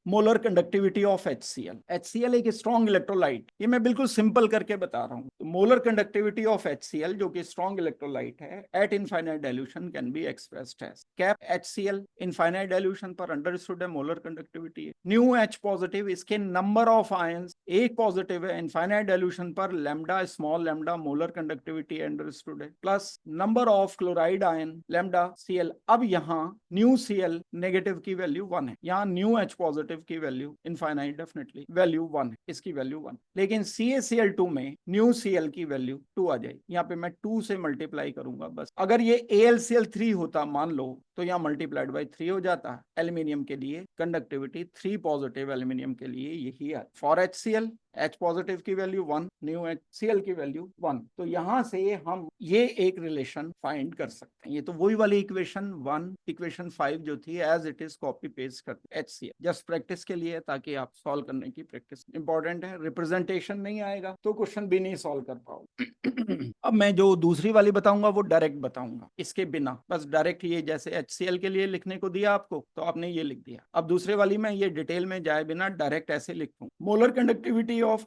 Molar conductivity of HCl। HCl एक स्ट्रॉन्ग इलेक्ट्रोलाइट, ये मैं बिल्कुल सिंपल करके बता रहा हूँ। तो मोलर कंडक्टिविटी ऑफ HCl जो कि स्ट्रॉन्ग इलेक्ट्रोलाइट है at infinite dilution can be expressed as cap HCl infinite dilution पर अंडरस्टूड है मोलर कंडक्टिविटी है न्यू H पॉजिटिव, इसके नंबर ऑफ आयंस एक पॉजिटिव है, इनफाइनाइट डाइल्यूशन पर lambda small lambda molar conductivity understood है, plus number of chloride ion lambda Cl। अब यहाँ न्यू Cl नेगेटिव की वैल्यू 1 है, यहाँ न्यू H पॉजिटिव की वैल्यू इनफाइनाइट डेफिनेटली वैल्यू 1 है, इसकी वैल्यू 1, लेकिन CaCl2 में न्यू Cl की वैल्यू 2 आ जाएगी। यहाँ पे मैं 2 से मल्टीप्लाई करूंगा बस। अगर ये AlCl3 होता मान लो तो यहाँ मल्टीप्लाइड बाई 3 हो जाता। एल्यूमिनियम के लिए कंडक्टिविटी 3 पॉजिटिव, एल्यूमिनियम के लिए यही है। फॉर HCl H पॉजिटिव की वैल्यू 1, न्यू HCl की वैल्यू 1, तो यहां से हम ये एक रिलेशन फाइंड कर सकते हैं। ये तो वही वाली इक्वेशन 1 इक्वेशन 5 जो थी as it is copy paste करते HCl, जस्ट प्रैक्टिस के लिए ताकि आप सॉल्व करने की प्रैक्टिस इंपॉर्टेंट है। रिप्रेजेंटेशन नहीं आएगा तो क्वेश्चन भी नहीं सॉल्व कर पाओ। अब मैं जो दूसरी वाली बताऊंगा वो डायरेक्ट बताऊंगा, इसके बिना, बस डायरेक्ट ये जैसे HCl के लिए लिखने को दिया आपको तो आपने ये लिख दिया। अब दूसरे वाली में ये डिटेल में जाए बिना डायरेक्ट ऐसे लिखूं, molar conductivity of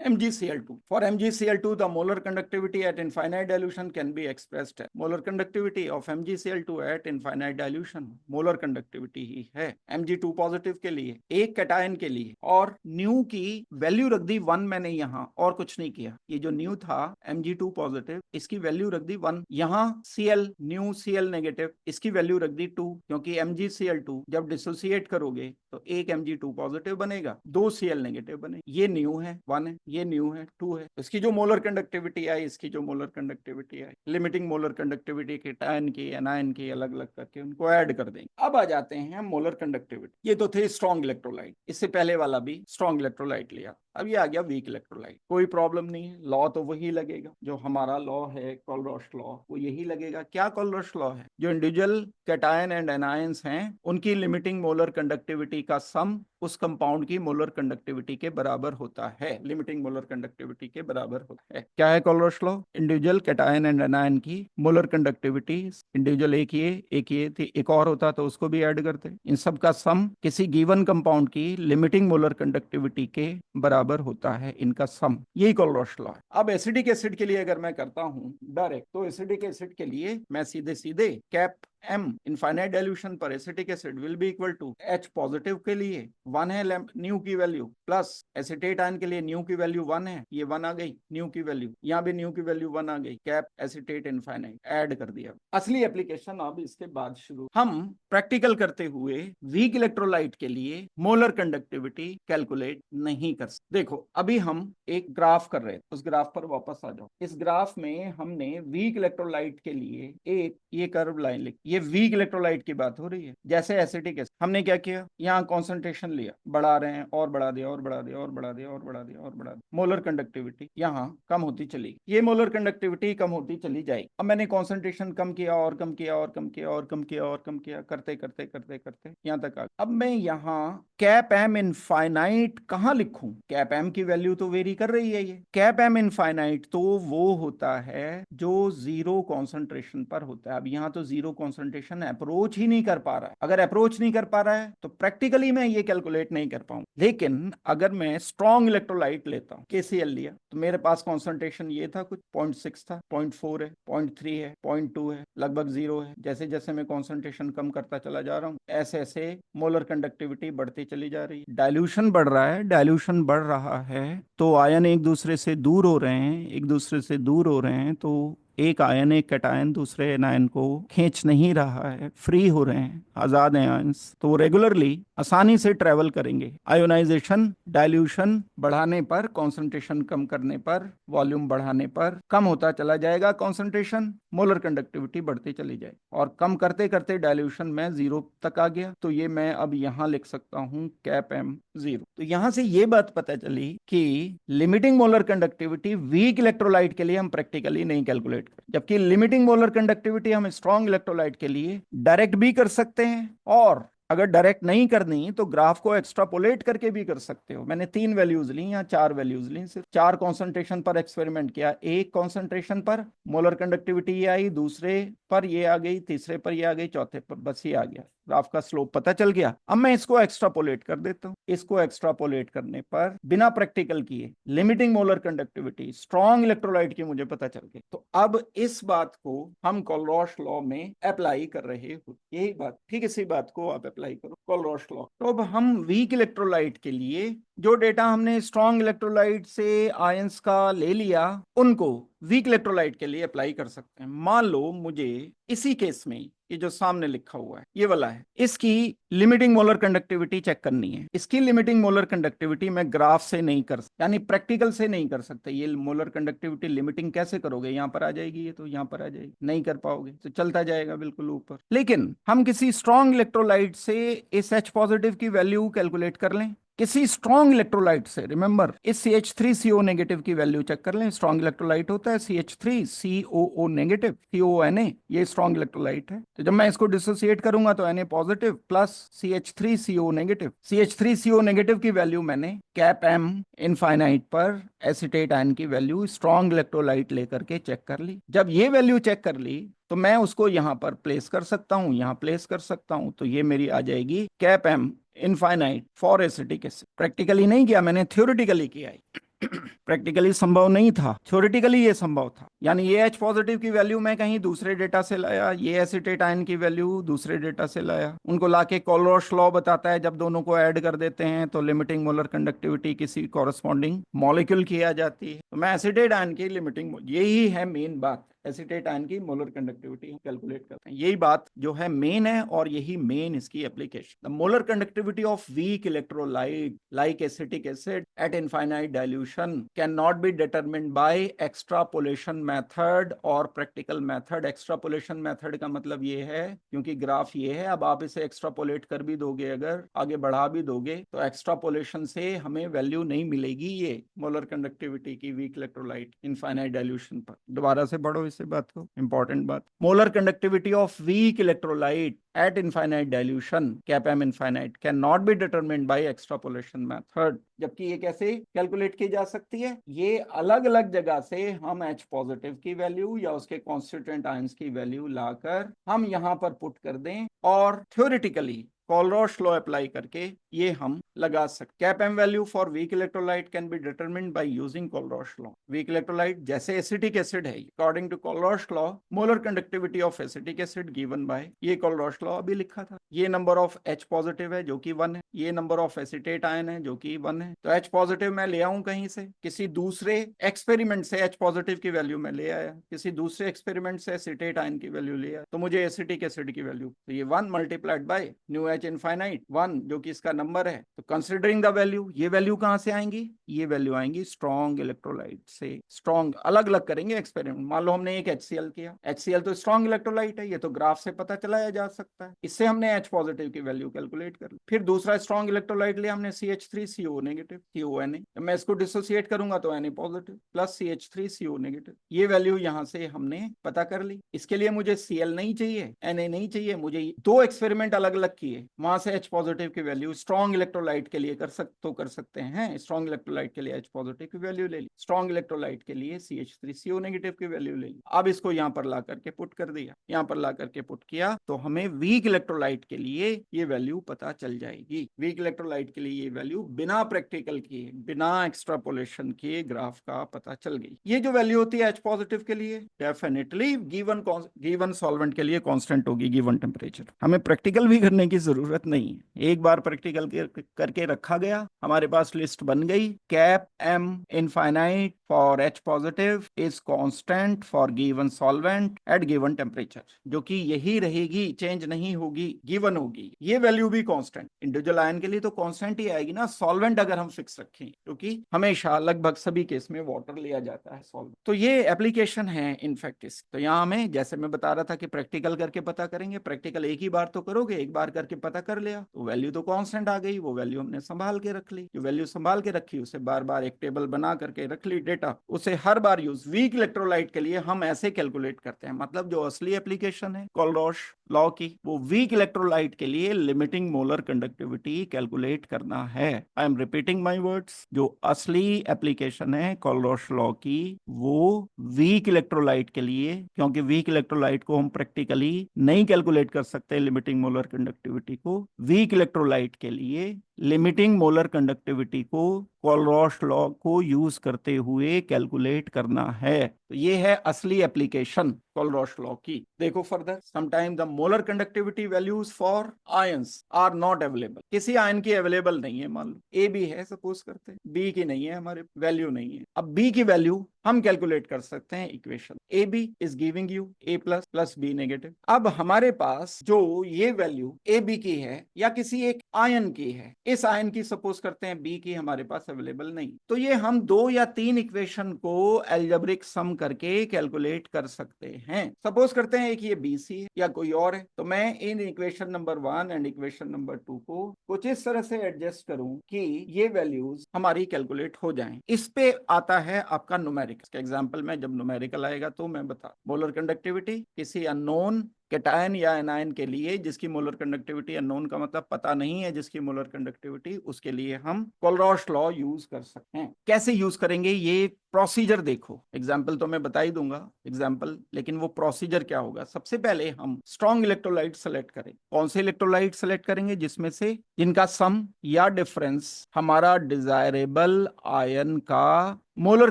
MgCl2. For MgCl2, the molar conductivity at infinite dilution can be expressed as molar conductivity of MgCl2 at infinite dilution. Molar conductivity ही है Mg2 पॉजिटिव के लिए, एक कैटायन के लिए, और न्यू की वैल्यू रख दी 1 मैंने यहाँ, और कुछ नहीं किया। ये जो न्यू था Mg2 पॉजिटिव, इसकी वैल्यू रख दी 1। यहाँ Cl न्यू Cl नेगेटिव, इसकी वैल्यू रख दी 2, क्योंकि MgCl2 जब डिसोसिएट करोगे तो एक Mg2 पॉजिटिव बनेगा, 2 Cl नेगेटिव बनेगा। ये न्यू है 1 है, ये न्यू है 2 है। इसकी जो मोलर कंडक्टिविटी आई, इसकी जो मोलर कंडक्टिविटी आई, लिमिटिंग मोलर कंडक्टिविटी के टायन की एनायन की अलग अलग करके उनको ऐड कर देंगे। अब आ जाते हैं मोलर कंडक्टिविटी। ये तो थे स्ट्रॉन्ग इलेक्ट्रोलाइट, इससे पहले वाला भी स्ट्रॉन्ग इलेक्ट्रोलाइट लिया। अब ये आ गया वीक इलेक्ट्रोलाइट। कोई प्रॉब्लम नहीं है, लॉ तो वही लगेगा जो हमारा लॉ है, कोलरॉश लॉ, वो यही लगेगा। क्या कोलरॉश लॉ है? जो इंडिविजुअल कैटायन एंड एनायंस हैं उनकी लिमिटिंग मोलर कंडक्टिविटी का सम उस कंपाउंड की मोलर कंडक्टिविटी के बराबर होता है, लिमिटिंग मोलर कंडक्टिविटी के बराबर होता है। क्या है Kohlrausch law? Individual cation and anion की मोलर कंडक्टिविटी, इंडिविजुअल एक ये थी, एक और होता तो उसको भी ऐड करते, इन सब का सम किसी गिवन कंपाउंड की लिमिटिंग मोलर कंडक्टिविटी के बराबर होता है, इनका सम। यही कोलरॉश लॉ है। अब एसिडिक एसिड के लिए अगर मैं करता हूं डायरेक्ट, तो एसिडिक एसिड के लिए मैं सीधे सीधे कैप M इनफाइनाइट डाइल्यूशन पर acetic acid will be equal to H positive के लिए 1 है न्यू की वैल्यू, प्लस एसिटेट आयन के लिए न्यू की वैल्यू 1 है, ये 1 आ गई न्यू की वैल्यू, यहाँ भी न्यू की वैल्यू 1 आ गई, कैप एसिटेट इनफाइनाइट ऐड कर दिया। असली एप्लीकेशन अब इसके बाद शुरू। हम प्रैक्टिकल करते हुए वीक इलेक्ट्रोलाइट के लिए मोलर कंडक्टिविटी कैलकुलेट नहीं कर सकते। देखो अभी हम एक ग्राफ कर रहे थे, उस ग्राफ पर वापस आ जाओ। इस ग्राफ में हमने वीक इलेक्ट्रोलाइट के लिए एक ये कर्व लाइन लिखी, ये वीक इलेक्ट्रोलाइट की बात हो रही है। जैसे एसिटिक एसिड, हमने क्या किया, यहाँ कॉन्सेंट्रेशन लिया, बढ़ा रहे हैं और बढ़ा दिया और बढ़ा दिया और बढ़ा दिया और बढ़ा दिया और बढ़ा दिया, मोलर कंडक्टिविटी यहाँ कम होती चली, ये मोलर कंडक्टिविटी कम होती चली जाएगी। अब मैंने कॉन्सेंट्रेशन कम किया और कम किया और कम किया और कम किया और कम किया, करते करते करते करते यहाँ तक आ गया। अब मैं यहाँ कैप एम इनफाइनाइट कहाँ लिखूं? कैप एम की वैल्यू तो वेरी कर रही है। ये कैप एम इनफाइनाइट तो वो होता है जो जीरो कॉन्सेंट्रेशन पर होता है। अब यहाँ तो जीरो कॉन्सेंट्रेशन अप्रोच ही नहीं कर पा रहा है। अगर अप्रोच नहीं कर पा रहा है तो प्रैक्टिकली मैं ये कैलकुलेट नहीं कर पाऊंगा। लेकिन अगर मैं स्ट्रॉन्ग इलेक्ट्रोलाइट लेता हूँ, KCl लिया, तो मेरे पास कॉन्सेंट्रेशन ये था, कुछ 0.6 था, 0.4 है, 0.3 है, 0.2 है, लगभग 0 है। जैसे जैसे मैं कॉन्सेंट्रेशन कम करता चला जा रहा हूँ, ऐसे ऐसे मोलर कंडक्टिविटी बढ़ती चली जा रही है। डाइल्यूशन बढ़ रहा है, डाइल्यूशन बढ़ रहा है तो आयन एक दूसरे से दूर हो रहे हैं, एक दूसरे से दूर हो रहे हैं, तो एक आयन एक कैटायन दूसरे एनायन को खींच नहीं रहा है, फ्री हो रहे हैं, आजाद हैं आयंस, तो रेगुलरली आसानी से ट्रेवल करेंगे। आयोनाइजेशन डाइल्यूशन बढ़ाने पर, कंसंट्रेशन कम करने पर, वॉल्यूम बढ़ाने पर कम होता चला जाएगा कंसंट्रेशन, मोलर कंडक्टिविटी बढ़ती चली जाए, और कम करते करते डाइल्यूशन में 0 तक आ गया। तो ये मैं अब यहाँ लिख सकता हूँ कैप एम 0। तो यहाँ से ये बात पता चली कि limiting molar conductivity week electrolyte के लिए हम प्रैक्टिकली नहीं कैलकुलेट कर, जबकि लिमिटिंग मोलर कंडक्टिविटी हम स्ट्रॉन्ग इलेक्ट्रोलाइट के लिए डायरेक्ट भी कर सकते हैं, और अगर डायरेक्ट नहीं करनी तो ग्राफ को एक्स्ट्रापोलेट करके भी कर सकते हो। मैंने 3 वैल्यूज ली या 4 वैल्यूज ली, सिर्फ 4 कॉन्सेंट्रेशन पर एक्सपेरिमेंट किया। एक कॉन्सेंट्रेशन पर मोलर कंडक्टिविटी ये आई, दूसरे पर ये आ गई, तीसरे पर ये आ गई, चौथे पर बस ये आ गया, ग्राफ का स्लोप पता चल गया। अब मैं इसको एक्स्ट्रापोलेट कर देता हूं। इसको एक्स्ट्रापोलेट करने पर बिना प्रैक्टिकल किए limiting molar conductivity strong electrolyte की मुझे पता चल गई। तो अब इस बात को हम कोलरॉश लॉ में अप्लाई कर रहे हो, यही बात, ठीक इसी बात को आप अप्लाई करो कोलरॉश लॉ। तो अब हम वीक इलेक्ट्रोलाइट के लिए जो डेटा हमने स्ट्रॉन्ग इलेक्ट्रोलाइट से आयंस का ले लिया, उनको वीक इलेक्ट्रोलाइट के लिए अप्लाई कर सकते हैं। मान लो मुझे इसी केस में ये जो सामने लिखा हुआ है ये वाला है, इसकी लिमिटिंग मोलर कंडक्टिविटी चेक करनी है। इसकी लिमिटिंग मोलर कंडक्टिविटी मैं ग्राफ से नहीं कर सकता, यानी प्रैक्टिकल से नहीं कर सकते। ये मोलर कंडक्टिविटी लिमिटिंग कैसे करोगे? यहाँ पर आ जाएगी, ये तो यहाँ पर आ जाएगी, नहीं कर पाओगे, तो चलता जाएगा बिल्कुल ऊपर। लेकिन हम किसी स्ट्रॉन्ग इलेक्ट्रोलाइट से इस H पॉजिटिव की वैल्यू कैलकुलेट कर लें, किसी स्ट्रॉन्ग इलेक्ट्रोलाइट से, रिमेंबर इस CH3CO नेगेटिव की वैल्यू चेक कर लें। स्ट्रॉन्ग इलेक्ट्रोलाइट होता है CH3COO नेगेटिव, CONA, ये स्ट्रॉन्ग इलेक्ट्रोलाइट है। तो जब मैं इसको डिसोसिएट करूंगा तो Na positive plus CH3CO negative, CH3CO negative की वैल्यू मैंने कैप M इनफाइनाइट पर एसिटेट आयन की वैल्यू स्ट्रॉन्ग इलेक्ट्रोलाइट लेकर के चेक कर ली। जब ये वैल्यू चेक कर ली तो मैं उसको यहां पर प्लेस कर सकता हूं, यहां प्लेस कर सकता हूं, तो ये मेरी आ जाएगी cap M infinite for acetic acid. Practically नहीं किया मैंने, थ्योरेटिकली किया है। प्रैक्टिकली संभव नहीं था, थ्योरेटिकली ये संभव था। यानी ये H पॉजिटिव की वैल्यू मैं कहीं दूसरे डेटा से लाया, ये एसीटेट आयन की वैल्यू दूसरे डेटा से लाया, उनको लाके कोलरोश लॉ बताता है जब दोनों को ऐड कर देते हैं तो लिमिटिंग मोलर कंडक्टिविटी किसी कॉरस्पॉन्डिंग मॉलिक्यूल की आ जाती है। तो मैं एसीटेट आयन की लिमिटिंग, यही है मेन बात, एसीटेट आयन की मोलर कंडक्टिविटी हम कैलकुलेट करते हैं, यही बात जो है मेन है, और यही मेन इसकी application. The molar conductivity of weak electrolyte like acetic acid eight infinite dilution can not B determined bye extrapolation method और प्रैक्टिकल मेथड। एक्सट्रापोलेशन मेथड का मतलब ये है, क्योंकि ग्राफ ये है, अब आप इसे एक्सट्रापोलेट कर भी दोगे, अगर आगे बढ़ा भी दोगे, तो एक्सट्रापोलेशन से हमें वैल्यू नहीं मिलेगी ये मोलर कंडक्टिविटी की वीक इलेक्ट्रोलाइट इनफाइनाइट डाइल्यूशन पर। दोबारा से पढ़ो इस बात को, इंपॉर्टेंट बात। Molar conductivity of weak electrolyte at infinite dilution cap m infinite can not be determined by extrapolation method। जबकि ये कैसे कैलकुलेट की जा सकती है, ये अलग अलग जगह से हम H पॉजिटिव की वैल्यू या उसके कॉन्स्टिट्यूएंट आयंस की वैल्यू लाकर हम यहां पर पुट कर दें, और थ्योरेटिकली कोलरोश लॉ अप्लाई करके ये हम लगा सकते। Cap M value for weak electrolyte can be determined by using Kohlrausch law. Weak electrolyte जैसे एसिटिक एसिड है, according to Kohlrausch law molar conductivity of acetic acid given by, ये Kohlrausch law अभी लिखा था, ये नंबर ऑफ H पॉजिटिव है जो कि 1 है, ये नंबर ऑफ एसिटेट आयन है जो कि 1 है। तो H पॉजिटिव मैं ले आऊं कहीं से, किसी दूसरे एक्सपेरिमेंट से H पॉजिटिव की वैल्यू मैं ले आया, किसी दूसरे एक्सपेरिमेंट से एसिटेट आयन की वैल्यू ले आया, तो मुझे एसिटिक एसिड की वैल्यू, तो ये 1 multiplied by new H infinite 1 जो कि इसका नंबर है। तो कंसिडरिंग द वैल्यू, ये वैल्यू कहां से आएंगी, ये वैल्यू आएंगी स्ट्रॉन्ग इलेक्ट्रोलाइट से। स्ट्रॉन्ग अलग अलग करेंगे एक्सपेरिमेंट, मान लो हमने एक HCl किया, HCl तो स्ट्रॉन्ग इलेक्ट्रोलाइट है, ये तो ग्राफ से पता चलाया जा सकता है, इससे हमने H पॉजिटिव की वैल्यू कैलकुलेट कर ली। फिर दूसरा स्ट्रॉन्ग इलेक्ट्रोलाइट लिया हमने CH3CO नेगेटिव, CONA, मैं इसको डिसोसिएट करूंगा तो Na positive plus CH3CO negative, ये वैल्यू यहां से हमने पता कर ली। इसके लिए मुझे Cl नहीं चाहिए, Na नहीं चाहिए, मुझे दो एक्सपेरिमेंट अलग अलग किए, वहां से H पॉजिटिव की वैल्यू स्ट्रॉन्ग इलेक्ट्रोलाइट के लिए कर सकते हैं, स्ट्रॉन्ग इलेक्ट्रोलाइट के लिए H पॉजिटिव की वैल्यू ले ली, स्ट्रॉन्ग इलेक्ट्रोलाइट के लिए CH3CO नेगेटिव की वैल्यू ले ली। अब इसको यहां पर ला करके पुट कर दिया, यहां पर ला करके पुट किया, तो हमें वीक इलेक्ट्रोलाइट के लिए ये वैल्यू पता चल जाएगी। वीक इलेक्ट्रोलाइट के लिए ये वैल्यू बिना प्रैक्टिकल किए, बिना एक्सट्रापोलेशन किए ग्राफ का पता चल गई। ये जो वैल्यू होती है H पॉजिटिव के लिए डेफिनेटली गिवन सॉल्वेंट के लिए कांस्टेंट होगी, गिवन टेम्परेचर। हमें प्रैक्टिकल भी करने की जरूरत नहीं है, एक बार प्रैक्टिकल करके रखा गया, हमारे पास लिस्ट बन गई। Cap M infinite for H positive is constant for given solvent eight given temperature, जो कि यही रहेगी, चेंज नहीं होगी, गिवन होगी। ये वैल्यू भी कांस्टेंट, इंडिविजुअल आयन के लिए तो कांस्टेंट ही आएगी ना, सॉल्वेंट अगर हम फिक्स रखें, क्योंकि हमेशा लगभग सभी केस में वाटर लिया जाता है सॉल्वेंट। तो ये एप्लीकेशन है इनफैक्ट इस। तो यहाँ हमें, जैसे मैं बता रहा था कि प्रैक्टिकल करके पता करेंगे, प्रैक्टिकल एक ही बार तो करोगे, एक बार करके पता कर लिया तो वैल्यू तो कांस्टेंट आ गई, वो वैल्यू हमने संभाल के रख ली, जो वैल्यू संभाल के रखी उसे बार बार एक टेबल बना करके रख ली डेटा, उसे हर बार यूज। वीक इलेक्ट्रोलाइट के लिए हम ऐसे कैलकुलेट करते हैं, मतलब जो असली एप्लीकेशन है कोलरोश लॉ की, वो वीक इलेक्ट्रोलाइट के लिए लिमिटिंग मोलर कंडक्टिविटी कैलकुलेट करना है। I am repeating my words, जो असली एप्लीकेशन है कोलरोश लॉ की, वो वीक इलेक्ट्रोलाइट के लिए, क्योंकि वीक इलेक्ट्रोलाइट को हम प्रैक्टिकली नहीं कैलकुलेट कर सकते लिमिटिंग मोलर कंडक्टिविटी को, वीक इलेक्ट्रोलाइट के लिए लिमिटिंग मोलर कंडक्टिविटी को कोलरोश लॉ को यूज करते हुए कैलकुलेट करना है। तो ये है असली एप्लीकेशन कोलरोश लॉ की। देखो further, sometime the molar conductivity values for ions are not available, किसी आयन की अवेलेबल नहीं है, मान लो ए बी है सपोज करते हैं, बी की नहीं है, हमारे वैल्यू नहीं है। अब बी की वैल्यू हम कैलकुलेट कर सकते हैं, equation A B is giving you A plus plus B negative. अब हमारे पास जो ये वैल्यू ए बी की है या किसी एक आयन की है, इस आयन की सपोज करते हैं बी की हमारे पास अवेलेबल नहीं, तो ये हम 2 या 3 इक्वेशन को एल्जेब्रिक सम करके कैलकुलेट कर सकते हैं। सपोज करते हैं एक ये बी सी है या कोई और है, तो मैं in equation number 1 and equation number 2 को कुछ इस तरह से एडजस्ट करूं कि ये वैल्यूज हमारी कैलकुलेट हो जाएं। इस पे आता है आपका न्यूमेरिकल। एग्जाम्पल में जब न्यूमेरिकल आएगा तो मैं बता, मोलर कंडक्टिविटी किसी अननोन कैटायन या एनायन के लिए जिसकी मोलर कंडक्टिविटी अननोन का मतलब पता नहीं है, जिसकी मोलर कंडक्टिविटी, उसके लिए हम कोलरॉश लॉ यूज कर सकते हैं। कैसे यूज करेंगे ये प्रोसीजर देखो, एग्जाम्पल तो मैं बता ही दूंगा एग्जाम्पल, लेकिन वो प्रोसीजर क्या होगा। सबसे पहले हम स्ट्रॉन्ग इलेक्ट्रोलाइट सेलेक्ट करें। कौन से इलेक्ट्रोलाइट सेलेक्ट करेंगे? जिसमें से जिनका सम या डिफरेंस हमारा डिजायरेबल आयन का मोलर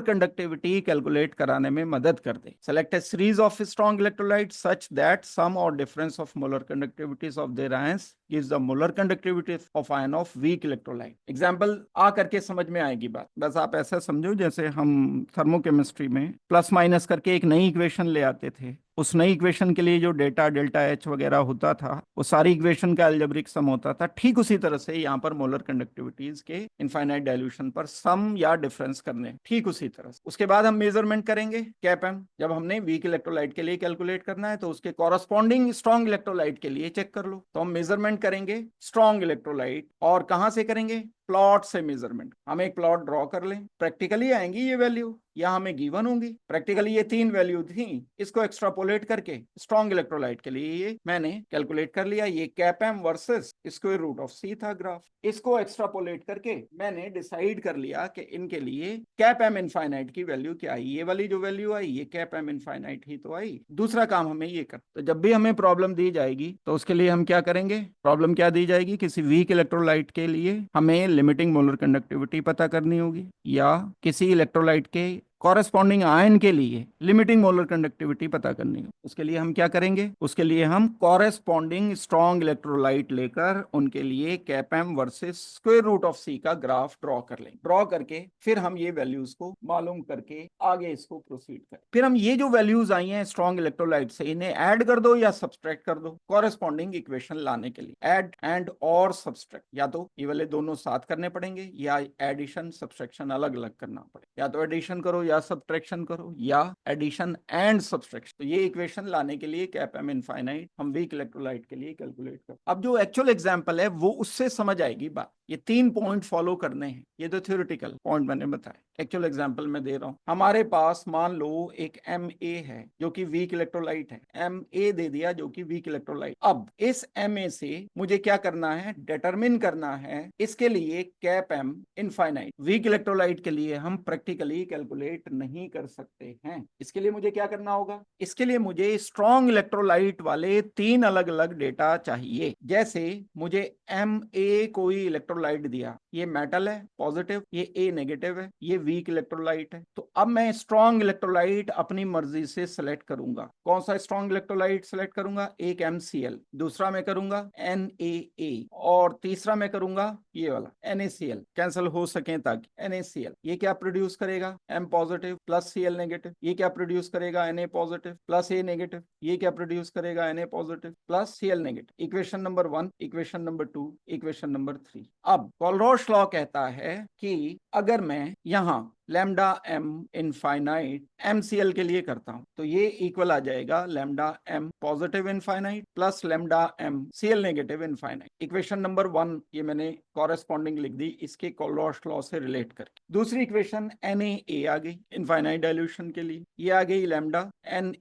कंडक्टिविटी कैलकुलेट कराने में मदद कर दे। Select a series of strong electrolyte such that sum और difference of molar conductivities of their ions gives the molar conductivity of ion of weak electrolyte। Example आ करके समझ में आएगी बात, बस आप ऐसा समझो जैसे हम थर्मोकेमिस्ट्री में प्लस माइनस करके एक नई इक्वेशन ले आते थे। उस नई इक्वेशन के लिए जो डेटा डेल्टा एच वगैरह होता था, वो सारी इक्वेशन का अलजेब्रिक सम होता था। ठीक उसी तरह से यहाँ पर मोलर कंडक्टिविटीज के इनफाइनाइट डाइल्यूशन पर सम या डिफरेंस करने, ठीक उसी तरह से। उसके बाद हम मेजरमेंट करेंगे कैप एम। जब हमने वीक इलेक्ट्रोलाइट के लिए कैलकुलेट करना है तो उसके कॉरस्पॉन्डिंग स्ट्रॉन्ग इलेक्ट्रोलाइट के लिए चेक कर लो। तो हम मेजरमेंट करेंगे स्ट्रॉन्ग इलेक्ट्रोलाइट, और कहां से करेंगे? प्लॉट से मेजरमेंट। हम एक प्लॉट ड्रॉ कर लें, प्रैक्टिकली आएंगी ये वैल्यू या हमें गिवन होंगी। प्रैक्टिकली ये 3 वैल्यू थी, इसको एक्स्ट्रापोलेट करके स्ट्रॉन्ग इलेक्ट्रोलाइट के लिए ये मैंने कैलकुलेट कर लिया। ये cap M versus square root of C था ग्राफ। इसको एक्स्ट्रापोलेट करके मैंने डिसाइड कर लिया कि इनके लिए कैप एम इनफाइनाइट की वैल्यू क्या आई। ये वाली जो वैल्यू आई ये कैप एम इनफाइनाइट ही तो आई। दूसरा काम हमें ये कर, तो जब भी हमें प्रॉब्लम दी जाएगी तो उसके लिए हम क्या करेंगे? प्रॉब्लम क्या दी जाएगी? किसी वीक इलेक्ट्रोलाइट के लिए हमें लिमिटिंग मोलर कंडक्टिविटी पता करनी होगी, या किसी इलेक्ट्रोलाइट के कॉरेस्पॉन्डिंग आयन के लिए लिमिटिंग मोलर कंडक्टिविटी पता करनी हो। उसके लिए हम क्या करेंगे? उसके लिए हम कॉरेस्पॉन्डिंग स्ट्रॉन्ग इलेक्ट्रोलाइट लेकर उनके लिए cap M versus square root of C का ग्राफ ड्रॉ कर लेंगे। ड्रॉ करके फिर हम ये वैल्यूज को मालूम करके आगे इसको प्रोसीड करें। फिर हम ये जो वैल्यूज आई हैं स्ट्रॉन्ग इलेक्ट्रोलाइट से, इन्हें ऐड कर दो या सब्सट्रैक्ट कर दो कॉरेस्पॉन्डिंग इक्वेशन लाने के लिए। ऐड एंड और सब्सट्रैक्ट, या तो ये वाले दोनों साथ करने पड़ेंगे या एडिशन सब्सट्रैक्शन अलग अलग करना पड़ेगा। या तो एडिशन करो या सब्ट्रैक्शन करो, या एडिशन एंड सब्सट्रैक्शन। तो ये इक्वेशन लाने के लिए कैप एम इनफाइनाइट हम वीक इलेक्ट्रोलाइट के लिए कैलकुलेट कर। अब जो एक्चुअल एग्जांपल है वो उससे समझ आएगी बात। ये 3 पॉइंट फॉलो करने हैं, ये तो थ्योरेटिकल पॉइंट मैंने बताया। एक्चुअल एग्जांपल मैं दे रहा हूं। हमारे पास मान लो एक Ma है जो कि वीक इलेक्ट्रोलाइट है। Ma दे दिया जो कि वीक इलेक्ट्रोलाइट। अब इस Ma से मुझे क्या करना है? डिटरमिन करना है इसके लिए cap M infinite. Weak electrolyte के लिए हम प्रैक्टिकली कैलकुलेट नहीं कर सकते हैं। इसके लिए मुझे क्या करना होगा? इसके लिए मुझे स्ट्रॉन्ग इलेक्ट्रोलाइट वाले 3 अलग अलग डेटा चाहिए। जैसे मुझे Ma कोई इलेक्ट्रोलाइट दिया, ये मेटल है पॉजिटिव, ये A नेगेटिव है, ये वीक इलेक्ट्रोलाइट है। तो अब मैं स्ट्रॉन्ग इलेक्ट्रोलाइट अपनी मर्जी से सिलेक्ट करूंगा। कौन सा स्ट्रॉन्ग इलेक्ट्रोलाइट सिलेक्ट करूंगा? एक MCl, दूसरा मैं करूंगा NaA, और तीसरा मैं करूंगा ये वाला NaCl। कैंसिल हो सके ताकि NaCl ये क्या प्रोड्यूस करेगा? M positive plus Cl negative. ये क्या प्रोड्यूस करेगा? Na positive plus A negative. ये क्या प्रोड्यूस करेगा? Na positive plus Cl negative. Equation number 1, equation number 2, equation number 3। अब कोलरॉश लॉ कहता है कि अगर मैं यहां लैम्डा m इनफाइनाइट MCl के लिए करता हूं तो ये इक्वल आ जाएगा lambda m positive infinite plus lambda m Cl negative infinite. Equation number 1 ये मैंने कॉरेस्पॉन्डिंग लिख दी इसके कोलरॉश लॉ से रिलेट करके। दूसरी इक्वेशन Na आ गई इनफाइनाइट डाइल्यूशन के लिए, ये आ गई lambda Na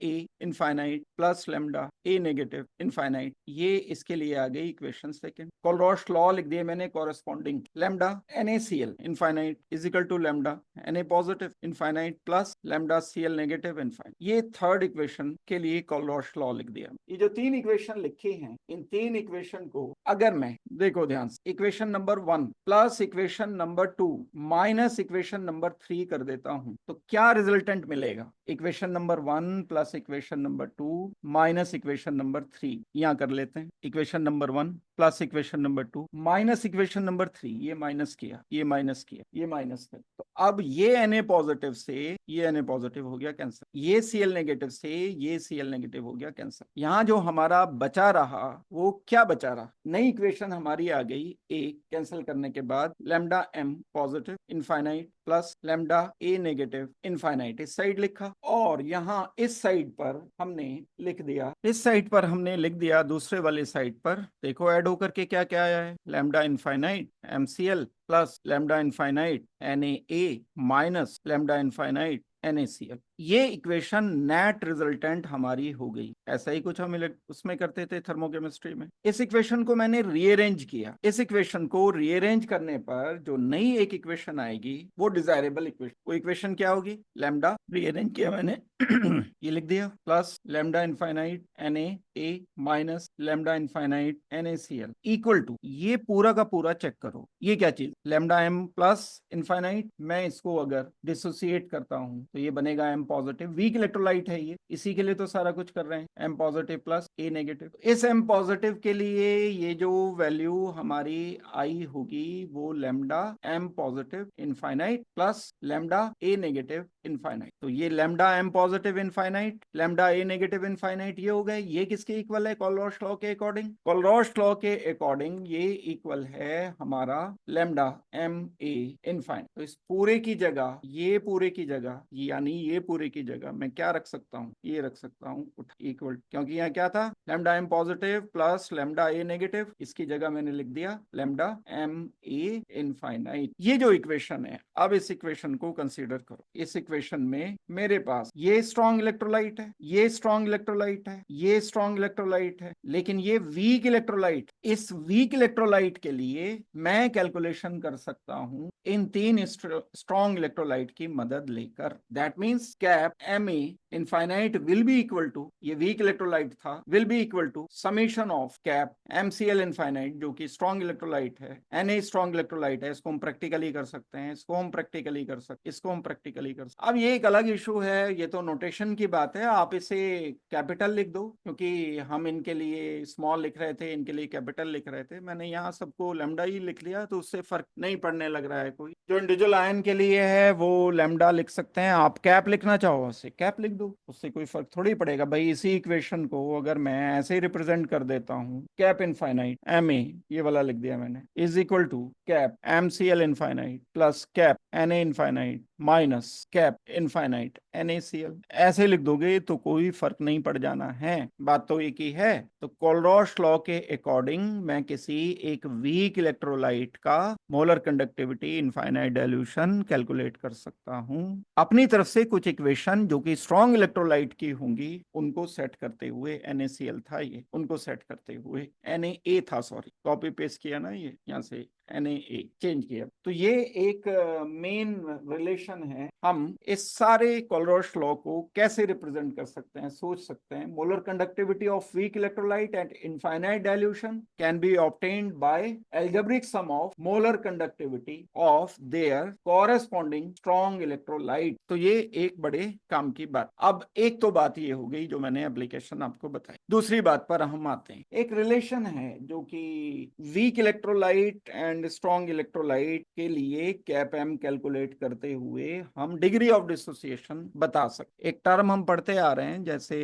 infinite plus lambda A negative infinite, ये इसके लिए आ गई इक्वेशन सेकंड। कोलरॉश लॉ लिख दिए मैंने corresponding. Lambda NaCl infinite is equal to lambda Na positive infinite plus lambda Cl negative infinite. ये थर्ड इक्वेशन के लिए कोलरॉश लॉ लिख दिया। ये जो 3 इक्वेशन लिखी हैं, इन 3 इक्वेशन को अगर मैं देखो ध्यान से, equation number 1 plus equation number 2 minus equation number 3 कर देता हूं तो क्या रिजल्टेंट मिलेगा? Equation number 1 plus equation number 2 minus equation number 3। यहां कर लेते हैं equation number 1 plus equation number 2 minus equation number 3। ये माइनस किया, ये माइनस किया, ये माइनस किया। तो अब ये Na पॉजिटिव से ये Na पॉजिटिव हो गया कैंसर, ये Cl नेगेटिव से ये Cl नेगेटिव हो गया कैंसर। यहां जो हमारा बचा रहा वो क्या बचा रहा? नई इक्वेशन हमारी आ गई A, कैंसिल करने के बाद lambda m positive infinite plus lambda A negative infinite इस साइड लिखा, और यहाँ इस साइड पर हमने लिख दिया, इस साइड पर हमने लिख दिया दूसरे वाले साइड पर। देखो ऐड होकर के क्या क्या आया है? Lambda infinite MCl plus lambda infinite Na minus lambda infinite NaCl। ये इक्वेशन नेट रिजल्टेंट हमारी हो गई। ऐसा ही कुछ हम उसमें करते थे थर्मोकेमिस्ट्री में। इस इक्वेशन को मैंने रीअरेंज किया। इस इक्वेशन को रीअरेंज करने पर जो नई एक इक्वेशन आएगी वो डिजायरेबल इक्वेशन। वो इक्वेशन क्या होगी? लैम्डा, रीअरेंज किया मैंने ये लिख दिया, plus lambda infinite Na minus lambda infinite NaCl equal to, ये पूरा का पूरा चेक करो, ये क्या चीज? Lambda m plus infinite. मैं इसको अगर डिसोसिएट करता हूं तो ये बनेगा m पॉजिटिव। वीक इलेक्ट्रोलाइट है ये, इसी के लिए तो सारा कुछ कर रहे हैं। m positive plus A negative. इस m पॉजिटिव के लिए ये जो वैल्यू हमारी आई होगी वो lambda m positive infinite plus lambda A negative infinite. तो ये lambda m positive infinite, lambda A negative infinite, ये हो गए। ये किसके इक्वल है? कोलरॉश लॉ के अकॉर्डिंग। कोलरॉश लॉ के अकॉर्डिंग ये इक्वल है हमारा लैम्डा Ma इनफाइनाइट। तो इस पूरे की जगह, ये पूरे की जगह, यानी ये पूरे की जगह मैं क्या रख सकता हूँ? ये रख सकता हूँ इक्वल, क्योंकि यहाँ क्या था? Lambda m positive plus lambda A negative. इसकी जगह मैंने लिख दिया लैम्डा Ma इनफाइनाइट। ये जो इक्वेशन है, अब इस इक्वेशन को कंसीडर करो। इस इक्वेशन में मेरे पास ये स्ट्रॉन्ग इलेक्ट्रोलाइट है, ये स्ट्रॉन्ग इलेक्ट्रोलाइट है, ये स्ट्रॉन्ग इलेक्ट्रोलाइट है, लेकिन ये वीक इलेक्ट्रोलाइट। इस वीक इलेक्ट्रोलाइट के लिए मैं कैलकुलेशन कर सकता हूं इन तीन स्ट्रॉन्ग इलेक्ट्रोलाइट की मदद लेकर। That means cap Ma infinite will be equal to, ये वीक इलेक्ट्रोलाइट था, will be equal to summation of cap MCl infinite, जो कि स्ट्रॉन्ग इलेक्ट्रोलाइट है, Na स्ट्रॉन्ग इलेक्ट्रोलाइट है। इसको हम प्रैक्टिकली कर सकते हैं, इसको हम प्रैक्टिकली कर सकते, इसको हम प्रैक्टिकली कर सकते। अब ये एक अलग इशू है, ये तो नोटेशन की बात है। आप इसे कैपिटल लिख दो, क्योंकि हम इनके लिए स्मॉल लिख रहे थे, इनके लिए कैपिटल लिख रहे थे। मैंने यहाँ सबको लैम्डा ही लिख लिया, तो उससे फर्क नहीं पड़ने लग रहा है कोई। जो इंडिविजुअल आयन के लिए है वो लैम्डा लिख सकते हैं। आप कैप लिखना चाहो उससे कैप लिख दो, उससे कोई फर्क थोड़ी पड़ेगा भाई। इसी इक्वेशन को अगर मैं ऐसे ही रिप्रेजेंट कर देता हूँ, कैप इनफाइनाइट Ma, ये वाला लिख दिया मैंने, is equal to cap MCl infinite plus cap Na infinite minus cap infinite NaCl। ऐसे लिख दोगे तो कोई फर्क नहीं पड़ जाना है, बात तो एक ही है। तो कोलरॉश लॉ के अकॉर्डिंग मैं किसी एक वीक इलेक्ट्रोलाइट का molar conductivity infinite dilution calculate कर सकता हूं अपनी तरफ से। कुछ इक्वेशन जो कि स्ट्रॉन्ग इलेक्ट्रोलाइट की होंगी उनको सेट करते हुए, NaCl था ये, उनको सेट करते हुए, Na था, सॉरी कॉपी पेस्ट किया ना, ये यहाँ से Na चेंज किया। तो ये एक मेन रिलेशन है। हम इस सारे कोलरॉश लॉ को कैसे रिप्रेजेंट कर सकते हैं, सोच सकते हैं। Molar conductivity of weak electrolyte eight infinite dilution can B obtained bye algebraic sum of molar conductivity of their corresponding strong electrolyte। तो ये एक बड़े काम की बात। अब एक तो बात ये हो गई जो मैंने एप्लीकेशन आपको बताई। दूसरी बात पर हम आते हैं। एक रिलेशन है जो कि weak electrolyte and strong electrolyte के लिए कैप m कैलकुलेट करते हुए हम डिग्री ऑफ डिसोसिएशन बता सकते। एक टर्म हम पढ़ते आ रहे हैं, जैसे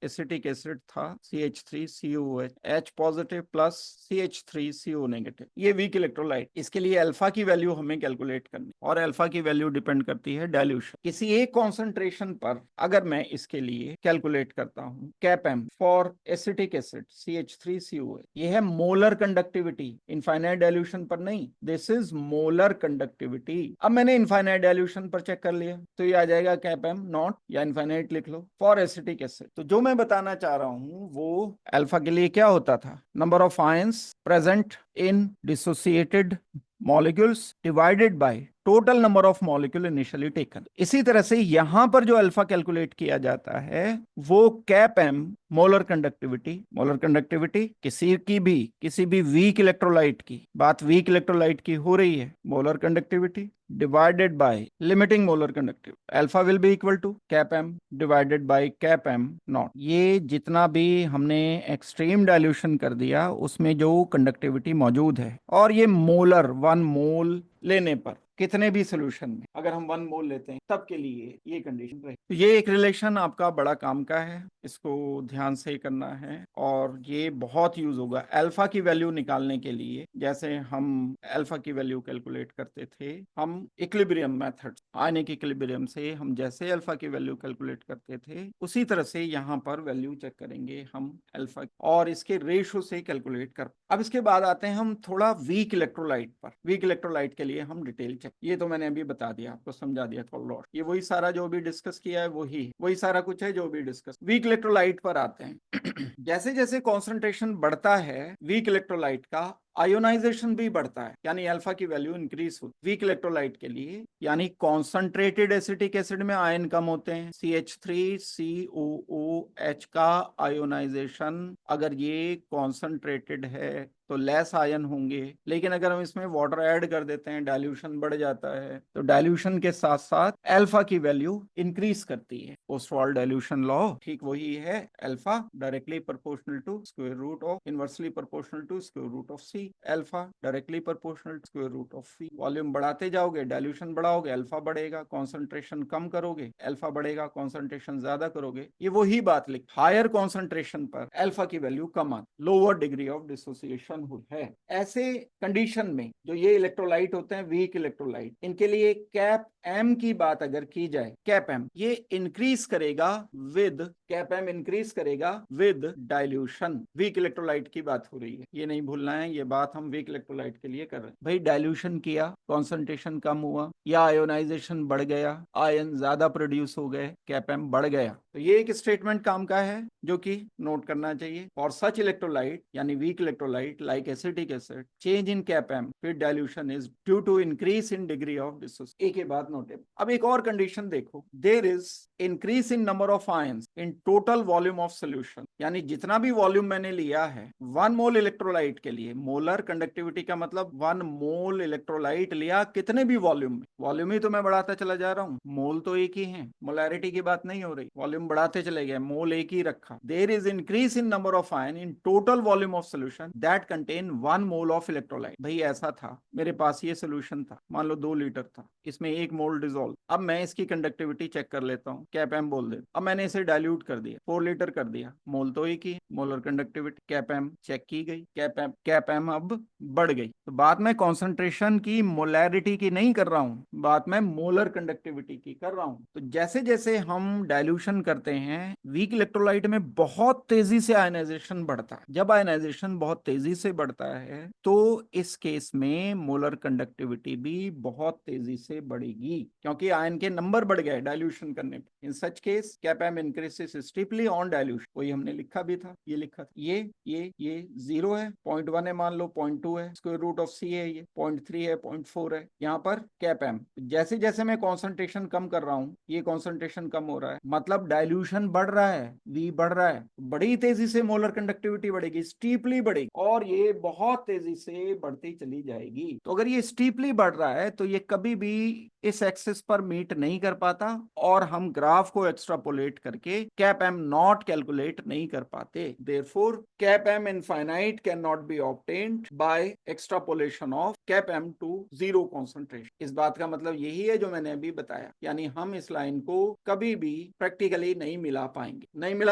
एसिटिक एसिड था CH3COOH, H positive plus CH3CO negative, ये वीक इलेक्ट्रोलाइट। इसके लिए अल्फा की वैल्यू हमें कैलकुलेट करनी, और अल्फा की वैल्यू डिपेंड करती है डाइल्यूशन। किसी एक कॉन्सेंट्रेशन पर अगर मैं इसके लिए कैलकुलेट करता हूं cap m for acetic acid CH3COOH, ये है मोलर कंडक्टिविटी, इनफाइनाइट डाइल्यूशन पर नहीं, दिस इज मोलर कंडक्टिविटी। अब मैंने इनफाइनाइट डाइल्यूशन पर चेक कर लिया तो ये आ जाएगा कैप m नॉट, या इनफाइनाइट लिख लो, फॉर एसिटिक एसिड। तो जो मैं बताना चाह रहा हूं वो अल्फा के लिए क्या होता था? Number of ions present in dissociated molecules divided by total number of molecule initially taken. इसी तरह से यहां पर जो अल्फा कैलकुलेट किया जाता है वो कैप m मोलर कंडक्टिविटी किसी भी वीक इलेक्ट्रोलाइट की, बात वीक इलेक्ट्रोलाइट की हो रही है, molar conductivity divided by limiting molar conductivity, alpha will be equal to cap m divided by cap m naught. ये जितना भी हमने एक्सट्रीम डाइल्यूशन कर दिया उसमें जो कंडक्टिविटी मौजूद है, और ये मोलर 1 मोल लेने पर कितने भी सोल्यूशन में अगर हम 1 मोल लेते हैं तब के लिए ये कंडीशन रहे। तो ये एक रिलेशन आपका बड़ा काम का है, इसको ध्यान से करना है, और ये बहुत यूज होगा अल्फा की वैल्यू निकालने के लिए। जैसे हम अल्फा की वैल्यू कैलकुलेट करते थे हम इक्विलिब्रियम मेथड, आयनिक इक्विलिब्रियम से हम जैसे अल्फा की वैल्यू कैलकुलेट करते थे उसी तरह से यहाँ पर वैल्यू चेक करेंगे हम अल्फा, और इसके रेशो से कैलकुलेट कर। अब इसके बाद आते हैं हम थोड़ा वीक इलेक्ट्रोलाइट पर। वीक इलेक्ट्रोलाइट के लिए हम डिटेल चेक, ये तो मैंने अभी बता दिया आपको, समझा दिया कोलोस। ये वही सारा जो भी डिस्कस किया है वही सारा कुछ है जो भी डिस्कस। वीक इलेक्ट्रोलाइट पर आते हैं। जैसे जैसे कॉन्सेंट्रेशन बढ़ता है वीक इलेक्ट्रोलाइट का, आयोनाइजेशन भी बढ़ता है, यानी अल्फा की वैल्यू इंक्रीज होती है वीक इलेक्ट्रोलाइट के लिए। यानी कॉन्सेंट्रेटेड एसिटिक एसिड में आयन कम होते हैं, CH3COOH का आयोनाइजेशन अगर ये कॉन्सेंट्रेटेड है तो लेस आयन होंगे, लेकिन अगर हम इसमें वाटर ऐड कर देते हैं डाइल्यूशन बढ़ जाता है, तो डाइल्यूशन के साथ साथ अल्फा की वैल्यू इंक्रीज करती है। ओस्वाल्ड डाइल्यूशन लॉ ठीक वही है, alpha directly proportional to square root of inversely proportional to square root of C, alpha directly proportional to square root of C. Volume बढ़ाते जाओगे डाइल्यूशन बढ़ाओगे, अल्फा बढ़ेगा, कॉन्सेंट्रेशन कम करोगे अल्फा बढ़ेगा, कॉन्सेंट्रेशन ज्यादा करोगे ये वही बात लिख, हायर कॉन्सेंट्रेशन पर अल्फा की वैल्यू कम आती, लोअर डिग्री ऑफ डिसोसिएशन है। ऐसे कंडीशन में जो ये इलेक्ट्रोलाइट होते हैं वीक इलेक्ट्रोलाइट, इनके लिए कैप एम की बात अगर की जाए, कैप एम ये इंक्रीज करेगा विद, कैप एम इंक्रीज करेगा विद डाइल्यूशन। वीक इलेक्ट्रोलाइट की बात हो रही है, ये नहीं भूलना है, ये बात हम वीक इलेक्ट्रोलाइट के लिए कर रहे हैं। भाई डाइल्यूशन किया, कॉन्सेंट्रेशन कम हुआ या आयोनाइजेशन बढ़ गया, आयन ज्यादा प्रोड्यूस हो गए, कैप एम बढ़ गया, तो ये एक स्टेटमेंट काम का है जो कि नोट करना चाहिए। और सच इलेक्ट्रोलाइट यानी weak electrolyte like acetic acid, change in cap M with dilution is due to increase in degree of dissociation. एक ही बात नोटेबल। अब एक और कंडीशन देखो, there is increase in number of ions in total volume of solution, यानी जितना भी वॉल्यूम मैंने लिया है 1 मोल इलेक्ट्रोलाइट के लिए, मोलर कंडक्टिविटी का मतलब 1 मोल इलेक्ट्रोलाइट लिया कितने भी वॉल्यूम में, वॉल्यूम ही तो मैं बढ़ाता चला जा रहा हूं, मोल तो एक ही है, मोलैरिटी की बात नहीं हो रही, वॉल्यूम बढ़ाते चले गए, मोल एक ही रखा। There is increase in number of ion in total volume of solution that contain 1 mole of electrolyte. भाई ऐसा था, मेरे पास ये सोल्यूशन था, मान लो 2 लीटर था, इसमें 1 मोल डिसॉल्व, अब मैं इसकी कंडक्टिविटी चेक कर लेता हूँ, कैप एम बोल दे, अब मैंने इसे डाइल्यूट कर दिया, 4 लीटर कर दिया, मोल तो एक ही, molar conductivity cap M check की गई, कैप एम अब बढ़ गई। तो बात मैं कॉन्सेंट्रेशन की मोलैरिटी की नहीं कर रहा हूँ, बात मैं मोलर कंडक्टिविटी की कर रहा हूँ। तो जैसे जैसे हम डाइल्यूशन करते हैं वीक इलेक्ट्रोलाइट में बहुत तेजी से आयनाइजेशन बढ़ता है, जब आयनाइजेशन बहुत तेजी से बढ़ता है तो इस केस में मोलर कंडक्टिविटी भी बहुत तेजी से बढ़ेगी, क्योंकि आयन के नंबर बढ़ गए डाइल्यूशन करने पे। In such case cap M increases steeply on dilution, वही हमने लिखा भी था, ये लिखा था, ये 0 है, 0.1 है, मान लो 0.2 है, स्क्वायर रूट ऑफ सी है, ये 0.3 है, 0.4 है, यहाँ पर कैप एम। जैसे जैसे मैं कॉन्सेंट्रेशन कम कर रहा हूँ ये कॉन्सेंट्रेशन कम हो रहा है, मतलब डाइल्यूशन बढ़ रहा है, वी बढ़ रहा है, बड़ी तेजी से मोलर कंडक्टिविटी बढ़ेगी, स्टीपली बढ़ेगी, और ये बहुत तेजी से बढ़ती चली जाएगी। तो अगर ये स्टीपली बढ़ रहा है तो ये कभी भी इस एक्सिस पर मीट नहीं कर पाता, और हम ग्राफ को एक्स्ट्रापोलेट करके कैप एम नॉट कैलकुलेट नहीं कर पाते। Therefore cap M infinite can not be obtained by extrapolation of cap M to 0 concentration. इस बात का मतलब यही है जो मैंने अभी बताया, यानी हम इस लाइन को कभी भी प्रैक्टिकली नहीं मिला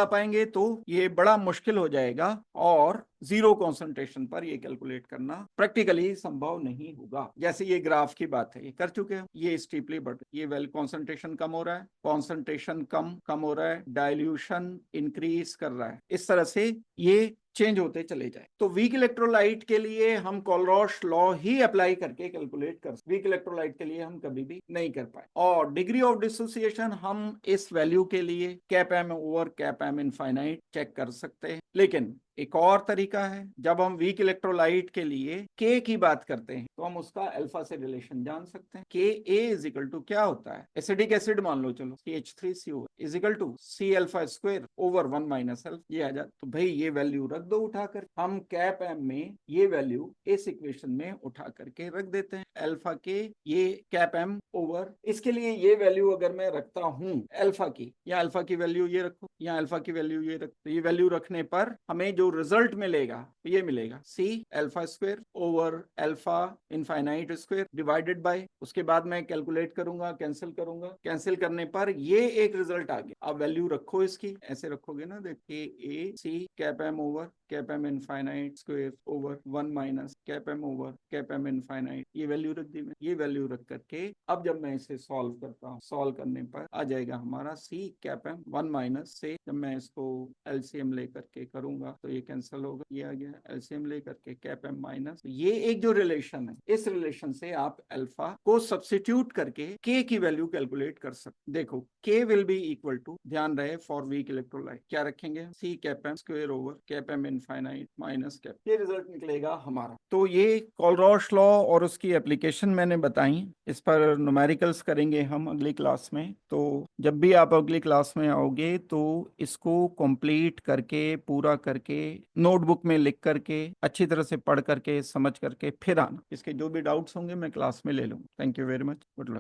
पाएंगे, तो ये बड़ा मुश्किल हो जाएगा, और 0 कॉन्सेंट्रेशन पर ये कैलकुलेट करना प्रैक्टिकली संभव नहीं होगा। जैसे ये ग्राफ की बात है, ये कर चुके हैं, ये स्टीपली बढ़, ये वेल कॉन्सेंट्रेशन कम हो रहा है, कॉन्सेंट्रेशन कम हो रहा है, डाइल्यूशन इंक्रीज कर रहा है, इस तरह से ये चेंज होते चले जाए। तो वीक इलेक्ट्रोलाइट के लिए हम कोलरॉश लॉ ही अप्लाई करके कैलकुलेट कर, वीक इलेक्ट्रोलाइट के लिए हम कभी भी नहीं कर पाए। और डिग्री ऑफ डिसोसिएशन हम इस वैल्यू के लिए cap M over cap M infinite check कर सकते हैं। लेकिन एक और तरीका है, जब हम वीक इलेक्ट्रोलाइट के लिए के की बात करते हैं तो हम उसका अल्फा से रिलेशन जान सकते हैं। के ए इज इक्वल टू क्या होता है, एसिडिक एसिड मान लो, चलो CH3CO is equal to C alpha square over 1 minus alpha, ये आ जाता। तो भाई ये वैल्यू रख दो उठाकर, हम कैप एम में ये वैल्यू इस इक्वेशन में उठा करके रख देते हैं, अल्फा के ये कैप एम ओवर, इसके लिए ये वैल्यू अगर मैं रखता हूं अल्फा की, या अल्फा की वैल्यू ये रखो, या अल्फा की वैल्यू ये रखो, तो ये वैल्यू रखने पर हमें जो रिजल्ट मिलेगा ये मिलेगा C alpha square over alpha infinite square divided by, उसके बाद मैं कैलकुलेट करूंगा, कैंसिल करूंगा, कैंसिल करने पर ये एक रिजल्ट आ गया। अब वैल्यू रखो इसकी, ऐसे रखोगे ना, देखिए A C cap M over cap M infinite square over 1 minus cap M over cap M infinite, ये वैल्यू रख दी मैं। ये वैल्यू रख करके अब जब मैं इसे सॉल्व करता हूँ, सॉल्व करने पर आ जाएगा हमारा सी कैप एम 1 माइनस से, जब मैं इसको एलसीएम लेकर के करूंगा तो ये कैंसिल होगा, ये आ गया एलसीएम लेकर के कैप एम माइनस। ये एक जो रिलेशन है, इस रिलेशन से आप अल्फा को सब्स्टिट्यूट करके के की वैल्यू कैलकुलेट कर सकते। देखो के विल बी इक्वल टू, ध्यान रहे फॉर वीक इलेक्ट्रोलाइट क्या रखेंगे, C cap M square over cap M infinite minus cap, ये रिजल्ट निकलेगा हमारा। तो ये कोलरॉश लॉ और उसकी एप्लीकेशन मैंने बताई, इस पर न्यूमेरिकल्स करेंगे हम अगली क्लास में। तो जब भी आप अगली क्लास में आओगे तो इसको कंप्लीट करके पूरा करके नोटबुक में लिख करके अच्छी तरह से पढ़ करके समझ करके फिर आना। इसके जो भी डाउट्स होंगे मैं क्लास में ले लूंगा। Thank you very much, good luck.